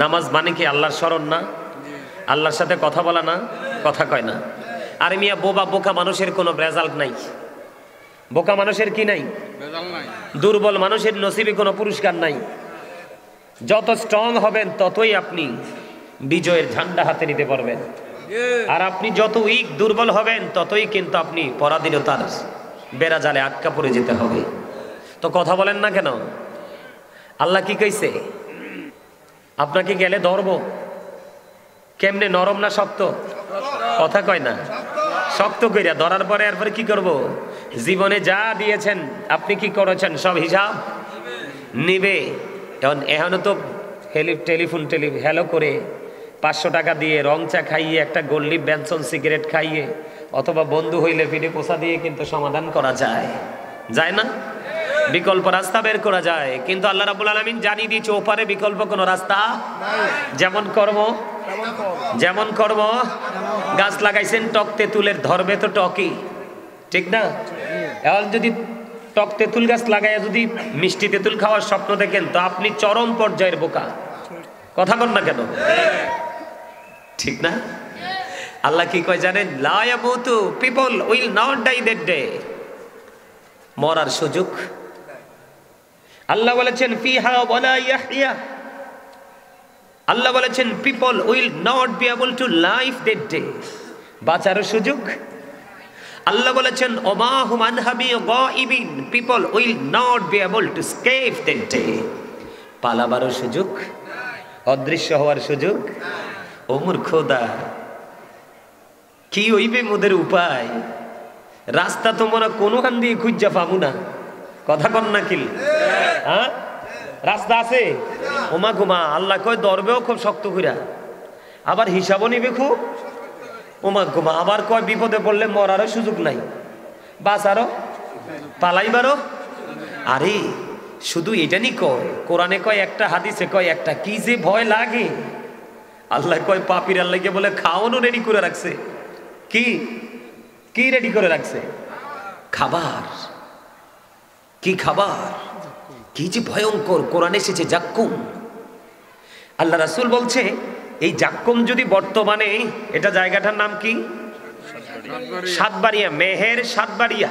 নামাজ মানে কি আল্লাহর স্মরণ না? আল্লাহর সাথে কথা বলা না? কথা কয় না? আর মিয়া বোকা মানুষের কোনো রেজাল্ট নাই। বোকা মানুষের কি নাই? দুর্বল মানুষের নসিবে কোনো পুরস্কার নাই। যত স্ট্রং হবেন ততই আপনি বিজয়ের ঝান্ডা হাতে নিতে পারবেন। আর আপনি যত উইক, দুর্বল হবেন ততই কিন্তু আপনি পরাধীনতার বেড়া জালে আটকা পড়ে যেতে হবে। তো কথা বলেন না কেন? আল্লাহ কি কইছে? আপনাকে গেলে ধরবো কেমনে? নরম না শক্ত? কথা কয় না? শক্ত কইরা ধরার পরে এরপরে কি করব? জীবনে যা দিয়েছেন আপনি কি করেছেন সব হিসাব নিবে। এখনো তো টেলিফোন হ্যালো করে 500 টাকা দিয়ে রং চা খাইয়ে, একটা গোল্ডি বেনসন সিগারেট খাইয়ে, অথবা বন্ধু হইলে ফিরে পোষা দিয়ে কিন্তু সমাধান করা যায়, যায় না? বিকল্প রাস্তা বের করা যায়, কিন্তু আল্লাহ রাব্বুল আলামিন জানিয়ে দিয়েছে ওপারে বিকল্প কোনো রাস্তা। যেমন কর্ম গাছ লাগাইছেন টক তেঁতুলের, ধরবে তো টকই, ঠিক না? এখন যদি টক তেঁতুল গাছ লাগাইয়া যদি মিষ্টি তেঁতুল খাওয়ার স্বপ্ন দেখেন তো আপনি চরম পর্যায়ের বোকা। কথা বল না কেন, ঠিক না? আল্লাহ কি কয় জানেন? লা ইয়ামুতু, people will not die that day. মরার সুযোগ আল্লাহ বলেছেন ফিহা ওয়ালা ইয়াহইয়া। আল্লাহ বলেছেন people will not be able to live that day. বাঁচার সুযোগ আল্লাহ বলেছেন ওমা হুম আনহা বিগাইবিন, people will not be able to escape that day. পালাবার সুযোগ, অদৃশ্য হওয়ার সুযোগ। ও মূর্খদা, কি হইবে মোদের উপায়? রাস্তা তোমরা কোনখান দিয়ে খুঁজা পাবো না। কথা কন না কিল? হ্যাঁ, রাস্তা আছে? ওমা ঘুমা আল্লাহ কয় ধরবেও খুব শক্ত কইরা, আবার হিসাবও নিবে খুব। ওমা ঘুমা আবার কয় বিপদে পড়লে মরারও সুযোগ নাই, বাঁচারও পালাইবারও। আরে শুধু এটা নি কয়, কোরআনে কয় একটা, হাদিসে কয় একটা, কি যে ভয় লাগে। আল্লাহ কয় পাপির আল্লাহকে বলে খাওয়ানো রেডি করে রাখছে। কি কি রেডি করে রাখছে? খাবার। কি খাবার? কি যে ভয়ঙ্কর! কোরআনে এসেছে জাক্কুম। আল্লাহ রাসূল বলছে এই জাক্কুম যদি বর্তমানে, এটা জায়গাটার নাম কি? সাতবাড়িয়া, মেহের সাতবাড়িয়া,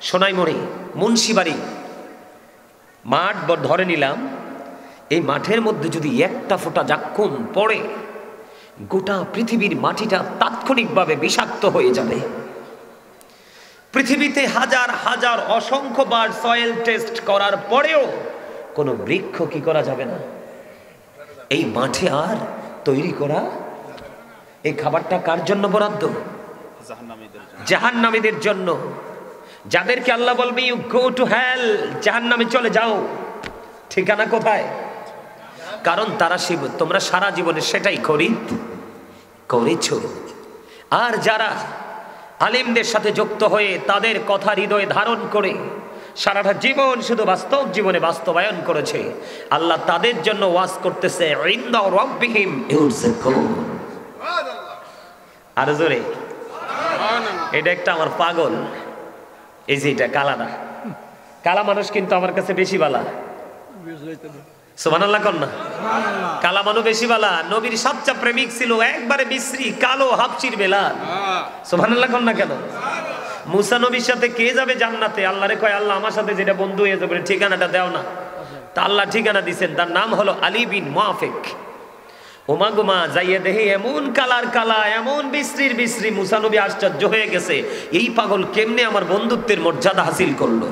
সোনাইমুড়ি, মুন্সিবাড়ি মাঠ ধরে নিলাম। এই মাঠের মধ্যে যদি একটা ফোঁটা জাক্কুম পড়ে গোটা পৃথিবীর মাটিটা তাৎক্ষণিকভাবে বিষাক্ত হয়ে যাবে। পৃথিবীতে হাজার হাজার অসংখ্য বার সয়েল টেস্ট করার পরেও কোনো বৃক্ষ কি করা যাবে না। এই মাঠে আর তৈরি করা এই খাবারটা কার জন্য বরাদ্দ? জাহান্নামীদের জন্য, যাদেরকে আল্লাহ বলবে ইউ গো টু হেল, জাহান্নামে চলে যাও। ঠিকানা কোথায়? কারণ তারা তোমরা সারা জীবনে সেটাই করেছ। আর যারা আলেমদের সাথে যুক্ত হয়ে তাদের কথা হৃদয়ে ধারণ করে সারাটা জীবন শুধু বাস্তব জীবনে বাস্তবায়ন করেছে, আল্লাহ তাদের জন্য ওয়াজ করতেছে ইনদা রাব্বিহিম ইউরযাকুন। আর জোরে, এটা একটা আমার পাগল। এই যে এটা কালাটা, কালা মানুষ কিন্তু আমার কাছে বেশি বালা। সুবহানাল্লাহ কর না? কালা মানুষ বেশি বালা। নবীর সবচেয়ে প্রেমিক ছিল একবারে বিশ্রী কালো হাফসির বেলাল। সুবহানাল্লাহ কর না কেন? মুসা নবীর সাথে কে যাবে জান্নাতে? আল্লাহরে কয় আল্লাহ আমার সাথে যেটা বন্ধু হয়ে যাবে ঠিকানাটা দাও না। তা আল্লাহ ঠিকানা দিচ্ছেন, তার নাম হলো আলী বিন মুআফিক। ওমা গুমা যাইয়ে দেখে এমন কালার কালা, এমন বিশ্রী। মুসা নবী আশ্চর্য হয়ে গেছে, এই পাগল কেমনে আমার বন্ধুত্বের মর্যাদা হাসিল করলো।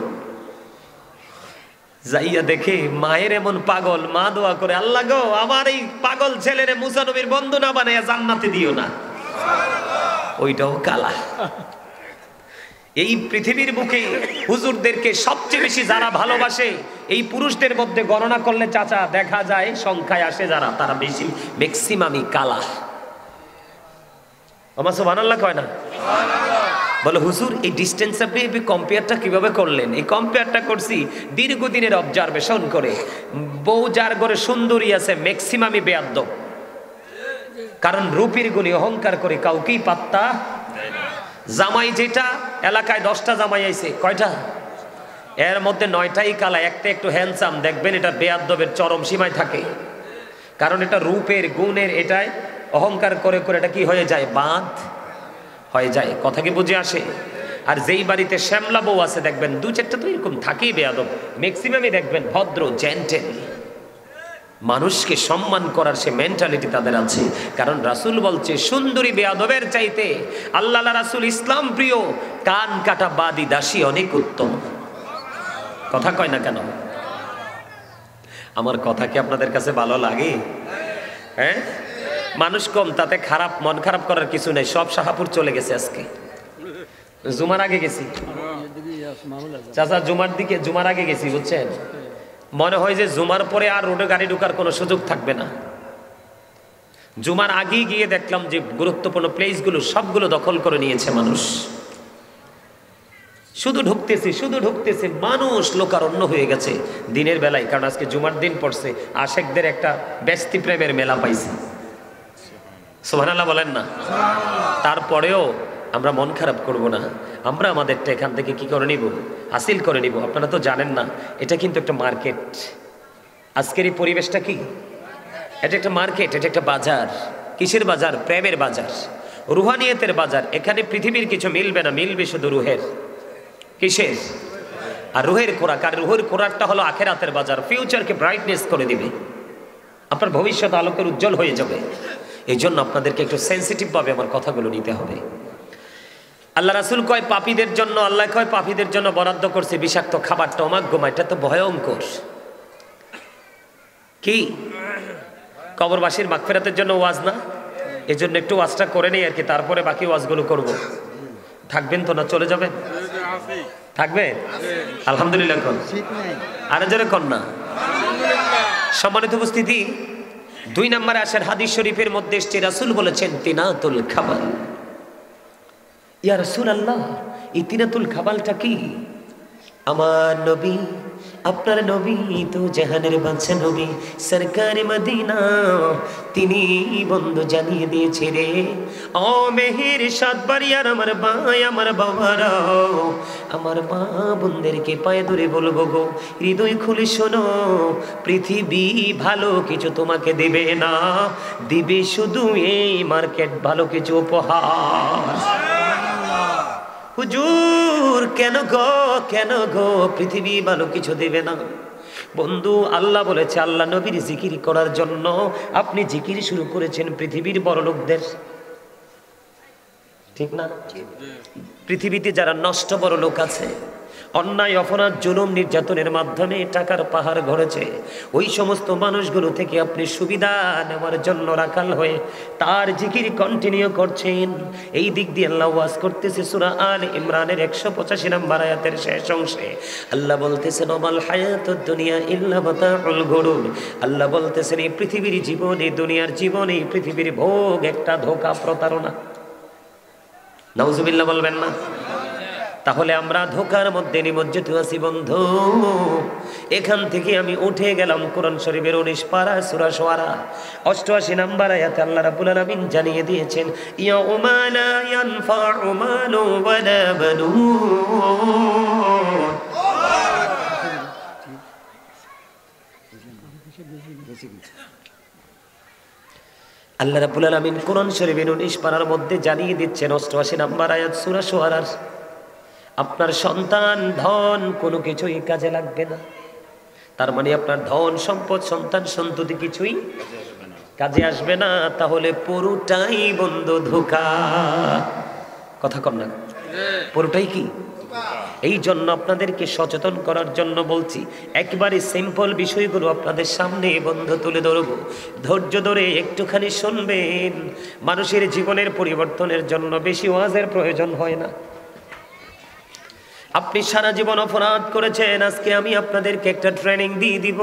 যাইয়া দেখে মায়ের এমন পাগল, মা দোয়া করে আল্লাহ গো আমার এই পাগল ছেলেরে মুসা নবীর বন্ধু না বানাইয়া জান্নাতে দিও না। ওইটাও কালা। এই পৃথিবীর বুকে হুজুরদেরকে সবচেয়ে বেশি যারা ভালোবাসে এই পুরুষদের মধ্যে গণনা করলে চাচা দেখা যায় সংখ্যায় আসে যারা, তারা বেশি ম্যাক্সিমামই কালা। আমার সুবহানাল্লাহ কয় না? বলো হুজুর এই ডিস্টেন্স আপনি এই কম্পেয়ারটা কিভাবে করলেন? এই কম্পেয়ারটা করছি দীর্ঘদিনের অবজারভেশন করে। বউ যার ঘরে সুন্দরী আছে ম্যাক্সিমামই বেয়াদ্দব, কারণ রূপের গুণে অহংকার করে কাউকেই পাত্তা। জামাই যেটা এলাকায় 10টা জামাই আইছে, কয়টা? এর মধ্যে 9টাই কালা, একটা একটু হ্যান্ডসাম, দেখবেন এটা বেয়াদ্দবের চরম সীমায় থাকে। কারণ এটা রূপের গুণের, এটাই অহংকার করে করে এটা কি হয়ে যায়? বাঁধ হয়ে যায়। কথা কি বুঝে আসে? আর যেই বাড়িতে শ্যামলা বউ আছে দেখবেন 2-4টা তো এরকম থাকেই বেয়াদব, ম্যাক্সিমামই দেখবেন ভদ্র জেন্টেল। মানুষকে সম্মান করার সে মেন্টালিটি তাদের আছে। কারণ রাসূল বলছে সুন্দরী বেয়াদবের চাইতে আল্লাহ রাসূল ইসলাম প্রিয় কান কাটা বাদী দাসী অনেক উত্তম। কথা কয় না কেন? আমার কথা কি আপনাদের কাছে ভালো লাগে? হ্যাঁ, মানুষ কম তাতে খারাপ, মন খারাপ করার কিছু নেই। সব শাহাপুর চলে গেছে আজকে, জুমার আগে গেছি চাচা, জুমার আগে গেছি বুঝছেন। মনে হয় যে জুমার পরে আর রোডে গাড়ি ঢোকার কোনো সুযোগ থাকবে না। জুমার আগেই গিয়ে দেখলাম যে গুরুত্বপূর্ণ প্লেসগুলো সবগুলো দখল করে নিয়েছে মানুষ। শুধু ঢুকতেছে, মানুষ লোকারণ্য হয়ে গেছে দিনের বেলায়। কারণ আজকে জুমার দিন পড়ছে, আশেকদের একটা ব্যস্তি প্রেমের মেলা পাইছে। সুবহানাল্লাহ বলেন না? তারপরেও আমরা মন খারাপ করব না, আমরা আমাদেরটা এখান থেকে কি করে নিব, হাসিল করে নিব। আপনারা তো জানেন না, এটা কিন্তু একটা মার্কেট। আজকের এই পরিবেশটা কি, এটা একটা মার্কেট, এটা একটা বাজার। কিসের বাজার? প্রেমের বাজার, রুহানিয়তের বাজার। এখানে পৃথিবীর কিছু মিলবে না, মিলবে শুধু রুহের। কিসের? আর রুহের খোরাক। আর রুহের খোরাকটা হলো আখেরাতের বাজার, ফিউচারকে ব্রাইটনেস করে দিবে, আপনার ভবিষ্যৎ আলোকের উজ্জ্বল হয়ে যাবে। এই জন্য আপনাদেরকে একটু সেন্সিটিভভাবে আমার কথাগুলো নিতে হবে। আল্লাহ রাসূল কয় পাপীদের জন্য, আল্লাহ কয় পাপীদের জন্য বরাদ্দ করছে বিষাক্ত খাবার, টমাক-গোমা। এটা তো ভয়ঙ্কর। কি কবরবাসীর মাগফিরাতের জন্য ওয়াজ না? এই জন্য একটু ওয়াজটা করে নেই আর কি, তারপরে বাকি ওয়াজগুলো করব। থাকবেন তো না চলে যাবেন? থাকবেন? আলহামদুলিল্লাহ। কোন আরো জোরে কোন না? সম্মানিত উপস্থিতি, 2 নম্বরে আসেন হাদিস শরীফের মধ্যে এসেছে, রাসূল বলেছেন তিনাতুল খাবাল। ইয়া রাসূলুল্লাহ, এই তিনাতুল খাবালটা কি? আমার নবী, আপনার নবী তো জাহানের বাদশা নবী সরকারে মদিনা, তিনি বন্ধু জানিয়ে দিয়েছে রে ও মেহের সাতবাড়িয়ার আমার ভাই, আমার বাবারা, আমার মা বোনদেরকে পায়ে ধরে বলবো গো, হৃদয় খুলে শোনো, পৃথিবী ভালো কিছু তোমাকে দেবে না, দিবে শুধু এই মার্কেট ভালো কিছু উপহার। হুজুর কেন গো পৃথিবী ভালো কিছু দেবে না? বন্ধু, আল্লাহ বলেছে আল্লাহ নবীর জিকির করার জন্য আপনি জিকির শুরু করেছেন পৃথিবীর বড় লোকদের, ঠিক না? পৃথিবীতে যারা নষ্ট বড় লোক আছে, অন্যায় অপরাধ জুলুম নির্যাতনের মাধ্যমে টাকার পাহাড় গড়েছে, ওই সমস্ত মানুষগুলো থেকে আপনি সুবিধা নেওয়ার জন্য রাখাল হয়ে তার জিকির কন্টিনিউ করছেন। এই দিক দিয়ে আল্লাহ ওয়াজ করতেছে সূরা আল ইমরানের 185 নম্বর আয়াতের শেষ অংশে। আল্লাহ বলতেছেন ওমাল হায়াতুদ দুনিয়া ইল্লা মাতাউল গুরুর। আল্লাহ বলতেছেন এই পৃথিবীর জীবনে, দুনিয়ার জীবনে, পৃথিবীর ভোগ একটা ধোঁকা, প্রতারণা। নাউজুবিল্লাহ বলবেন না? তাহলে আমরা ধোকার মধ্যে নিমজ্জিত আছি বন্ধু। এখান থেকে আমি উঠে গেলাম কোরআন শরীফের 19 পারা সূরা শুআরা 88 নম্বর আয়াতে আল্লাহ রাব্বুল আলামিন জানিয়ে দিয়েছেন ইয়াউমা লা ইয়ানফাউ মালু ওয়ালা বানুন। আল্লাহ রাব্বুল আলামিন কোরআন শরীফের 19 পারার মধ্যে জানিয়ে দিচ্ছেন 88 নম্বর আয়াত সূরা শুআরার, আপনার সন্তান ধন কোনো কিছুই কাজে লাগবে না। তার মানে আপনার ধন সম্পদ সন্তান সন্ততি কিছুই কাজে আসবে না। তাহলে পুরোটাই বন্ধু ধোঁকা। কথা কম না? পুরোটাই কি? এই জন্য আপনাদেরকে সচেতন করার জন্য বলছি, একবারে সিম্পল বিষয়গুলো আপনাদের সামনে বন্ধু তুলে ধরবো। ধৈর্য ধরে একটুখানি শুনবেন। মানুষের জীবনের পরিবর্তনের জন্য বেশি ওয়াজের প্রয়োজন হয় না। আপনি সারা জীবন অপরাধ করেছেন, আজকে আমি আপনাদেরকে একটা ট্রেনিং দিয়ে দিব।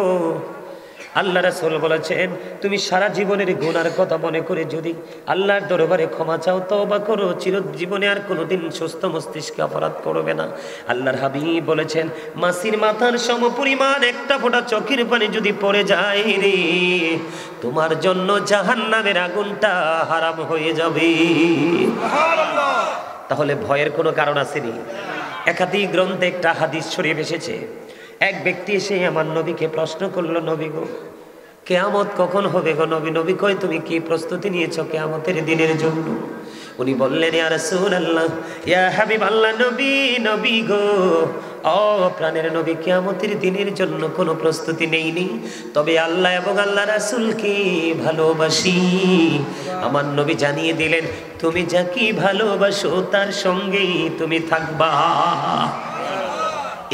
আল্লাহ রাসূল বলেছেন তুমি সারা জীবনের গুনার কথা মনে করে যদি আল্লাহর দরবারে ক্ষমা চাও, তওবা করো, চিরজীবনে আর কোনোদিন সুস্থ মস্তিষ্কে অপরাধ করবে না। আল্লাহর হাবিব বলেছেন মাছির মাথার সমপরিমাণ একটা ফোঁটা চোখের পানি যদি পড়ে যায় রে, তোমার জন্য জাহান্নামের আগুনটা হারাম হয়ে যাবে। সুবহানাল্লাহ। তাহলে ভয়ের কোনো কারণ আছে নি? একাধিক গ্রন্থে একটা হাদিস শরীফ এসেছে, এক ব্যক্তি এসে আমার নবীকে প্রশ্ন করলো, নবী গো কিয়ামত কখন হবে গো নবী? নবী কয় তুমি কি প্রস্তুতি নিয়েছো কিয়ামতের দিনের জন্য? উনি বললেন ইয়া রাসূলুল্লাহ, ইয়া হাবিবাল্লাহ, নবী গো, ও প্রাণের নবী, কিয়ামতের দিনের জন্য কোনো প্রস্তুতি নেইনি, তবে আল্লাহ এবং আল্লাহ রাসূলকে ভালোবাসি। আমার নবী জানিয়ে দিলেন তুমি যাকে ভালোবাসো তার সঙ্গেই তুমি থাকবা।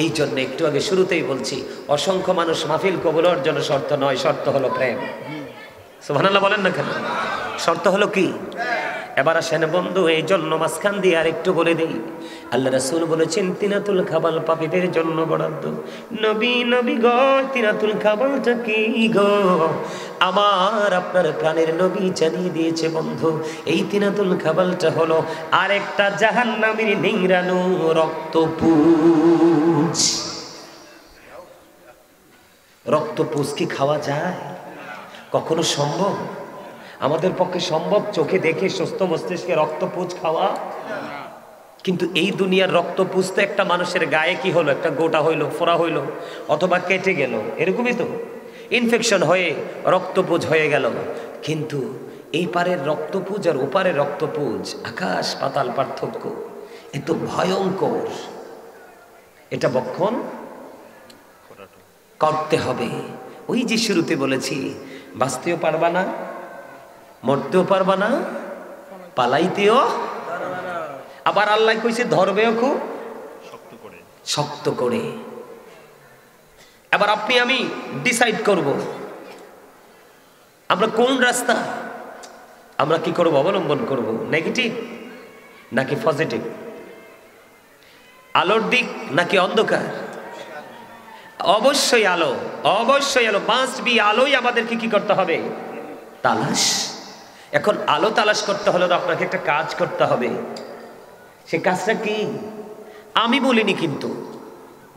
এই জন্য একটু আগে শুরুতেই বলছি, অসংখ্য মানুষ মাহফিল কবুলের জন্য শর্ত নয়, শর্ত হলো প্রেম। সুবহানাল্লাহ বলেন না কেন? শর্ত হলো কি? এবার আসেন বন্ধু, এই জন্য মাঝখান দিয়ে আর একটু বলে দিই, আল্লাহ রাসূল বলেছেন তিনাতুল খাবাল পাপীদের জন্য বরাদ্দ। নবী নবী গো, তিনাতুল খাবালটা কি গো? আমার আপনার প্রাণের নবী জানিয়ে দিয়েছে বন্ধু, এই তিনাতুল খাবালটা হলো আরেকটা জাহান্নামীর নিংড়ানো রক্তপুঞ্জ। রক্তপুঞ্জ কি খাওয়া যায়? কখনো সম্ভব? আমাদের পক্ষে সম্ভব চোখে দেখে সুস্থ মস্তিষ্কে রক্তপুঞ্জ খাওয়া? কিন্তু এই দুনিয়ার রক্তপুঞ্জ তো একটা মানুষের গায়ে কি হলো, একটা গোটা হইলো, ফোড়া হইলো, অথবা কেটে গেল, এরকমই তো ইনফেকশন হয়ে রক্তপুঞ্জ হয়ে গেল। কিন্তু এই পারের রক্তপুঞ্জ আর ওপারের রক্তপুঞ্জ আকাশ পাতাল পার্থক্য, এত ভয়ঙ্কর। এটা বক্ষণ করতে হবে। ওই যে শুরুতে বলেছি, বাঁচতেও পারবা না, মরতেও পারবা না, পালাইতেও। আবার আল্লাহ কইছে ধরবেও খুব শক্ত করে। এবার আপনি আমি ডিসাইড করব আমরা কোন রাস্তা আমরা কি করব, অবলম্বন করব, নেগেটিভ নাকি পজিটিভ, আলোর দিক নাকি অন্ধকার? অবশ্যই আলো, অবশ্যই আলো, মাস্ট বি। আলোই আমাদেরকে কি করতে হবে? তালাশ। এখন আলো তালাশ করতে হলে তো আপনাকে একটা কাজ করতে হবে। সে কাজটা কি? আমি বলিনি, কিন্তু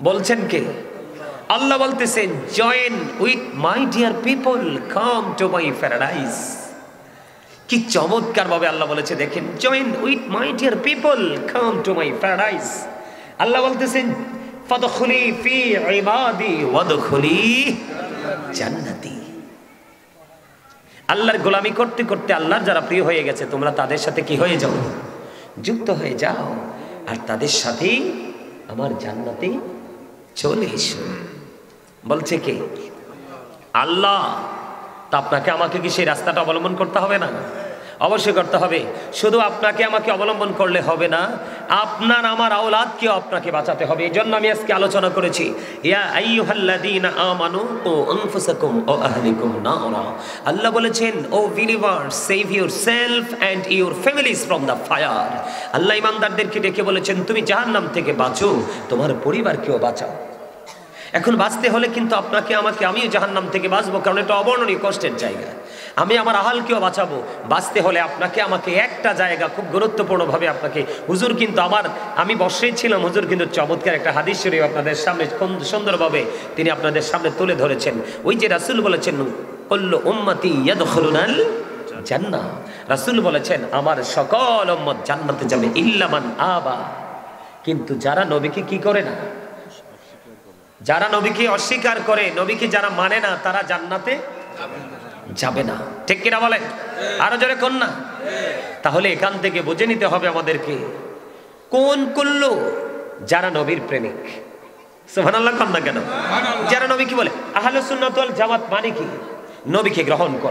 বলছেন কে? আল্লাহ বলতেছেন, join with my dear people, come to my paradise. কি চমৎকার ভাবে আল্লাহ বলেছে দেখেন, join with my dear people, come to my paradise. আল্লাহ বলতেছেন, ফাদখুলি ফি ইবাদি ওয়াদখুলি জান্নাতি। আল্লাহর গোলামি করতে করতে আল্লাহর যারা প্রিয় হয়ে গেছে, তোমরা তাদের সাথে কি হয়ে যাও? যুক্ত হয়ে যাও, আর তাদের সাথেই আমার জান্নাতে চলে এসো। বলছে কে? আল্লাহ। তা আপনাকে আমাকে কি সেই রাস্তাটা অবলম্বন করতে হবে না? অবশ্যই করতে হবে। শুধু আপনাকে আমাকে অবলম্বন করলে হবে না, আপনার আমার আওলাদকেও আপনাকে বাঁচাতে হবে। এই জন্য আমি আজকে আলোচনা করেছি, ইয়া আইয়ুহাল্লাযীনা আমানু ও আনফুসাকুম ও আহলিকুম নারা। আল্লাহ বলেছেন, O believer, save yourself and your families from the fire. আল্লাহ ইমানদারদেরকে ডেকে বলেছেন, তুমি জাহান্নাম থেকে বাঁচো, তোমার পরিবারকেও বাঁচাও। এখন বাঁচতে হলে কিন্তু আপনাকে আমাকে, আমিও জাহান্নাম থেকে বাঁচবো, কারণ এটা অবর্ণনীয় কষ্টের জায়গা। আমি আমার আহালকেও বাঁচাবো। বাঁচতে হলে আপনাকে আমাকে একটা জায়গা খুব গুরুত্বপূর্ণভাবে আপনাকে, হুজুর কিন্তু আমি বসেই ছিলাম, হুজুর কিন্তু চমৎকার একটা হাদিস শরীফ আপনাদের সামনে সুন্দরভাবে তিনি আপনাদের সামনে তুলে ধরেছেন। ওই যে রাসূল বলেছেন, কুল্লু উম্মতি ইয়াদখুলুনাল জান্নাহ। রাসূল বলেছেন, আমার সকল উম্মত জান্নাতে যাবে ইল্লা মান আবা। কিন্তু যারা নবীকে কি করে না, যারা নবীকে অস্বীকার করে, নবীকে যারা মানে না, তারা জান্নাতে যাবে না। ঠিক কিনা বলেন? আরো জোরে কোন না? তাহলে এখান থেকে বুঝে নিতে হবে আমাদেরকে, কোন কুল্লু? যারা নবীর প্রেমিক। সুবহানাল্লাহ কোন না কেন? যারা নবী কি বলে, আহলুস সুন্নাত ওয়াল জামাত মানে কি? নবীকে গ্রহণ করে।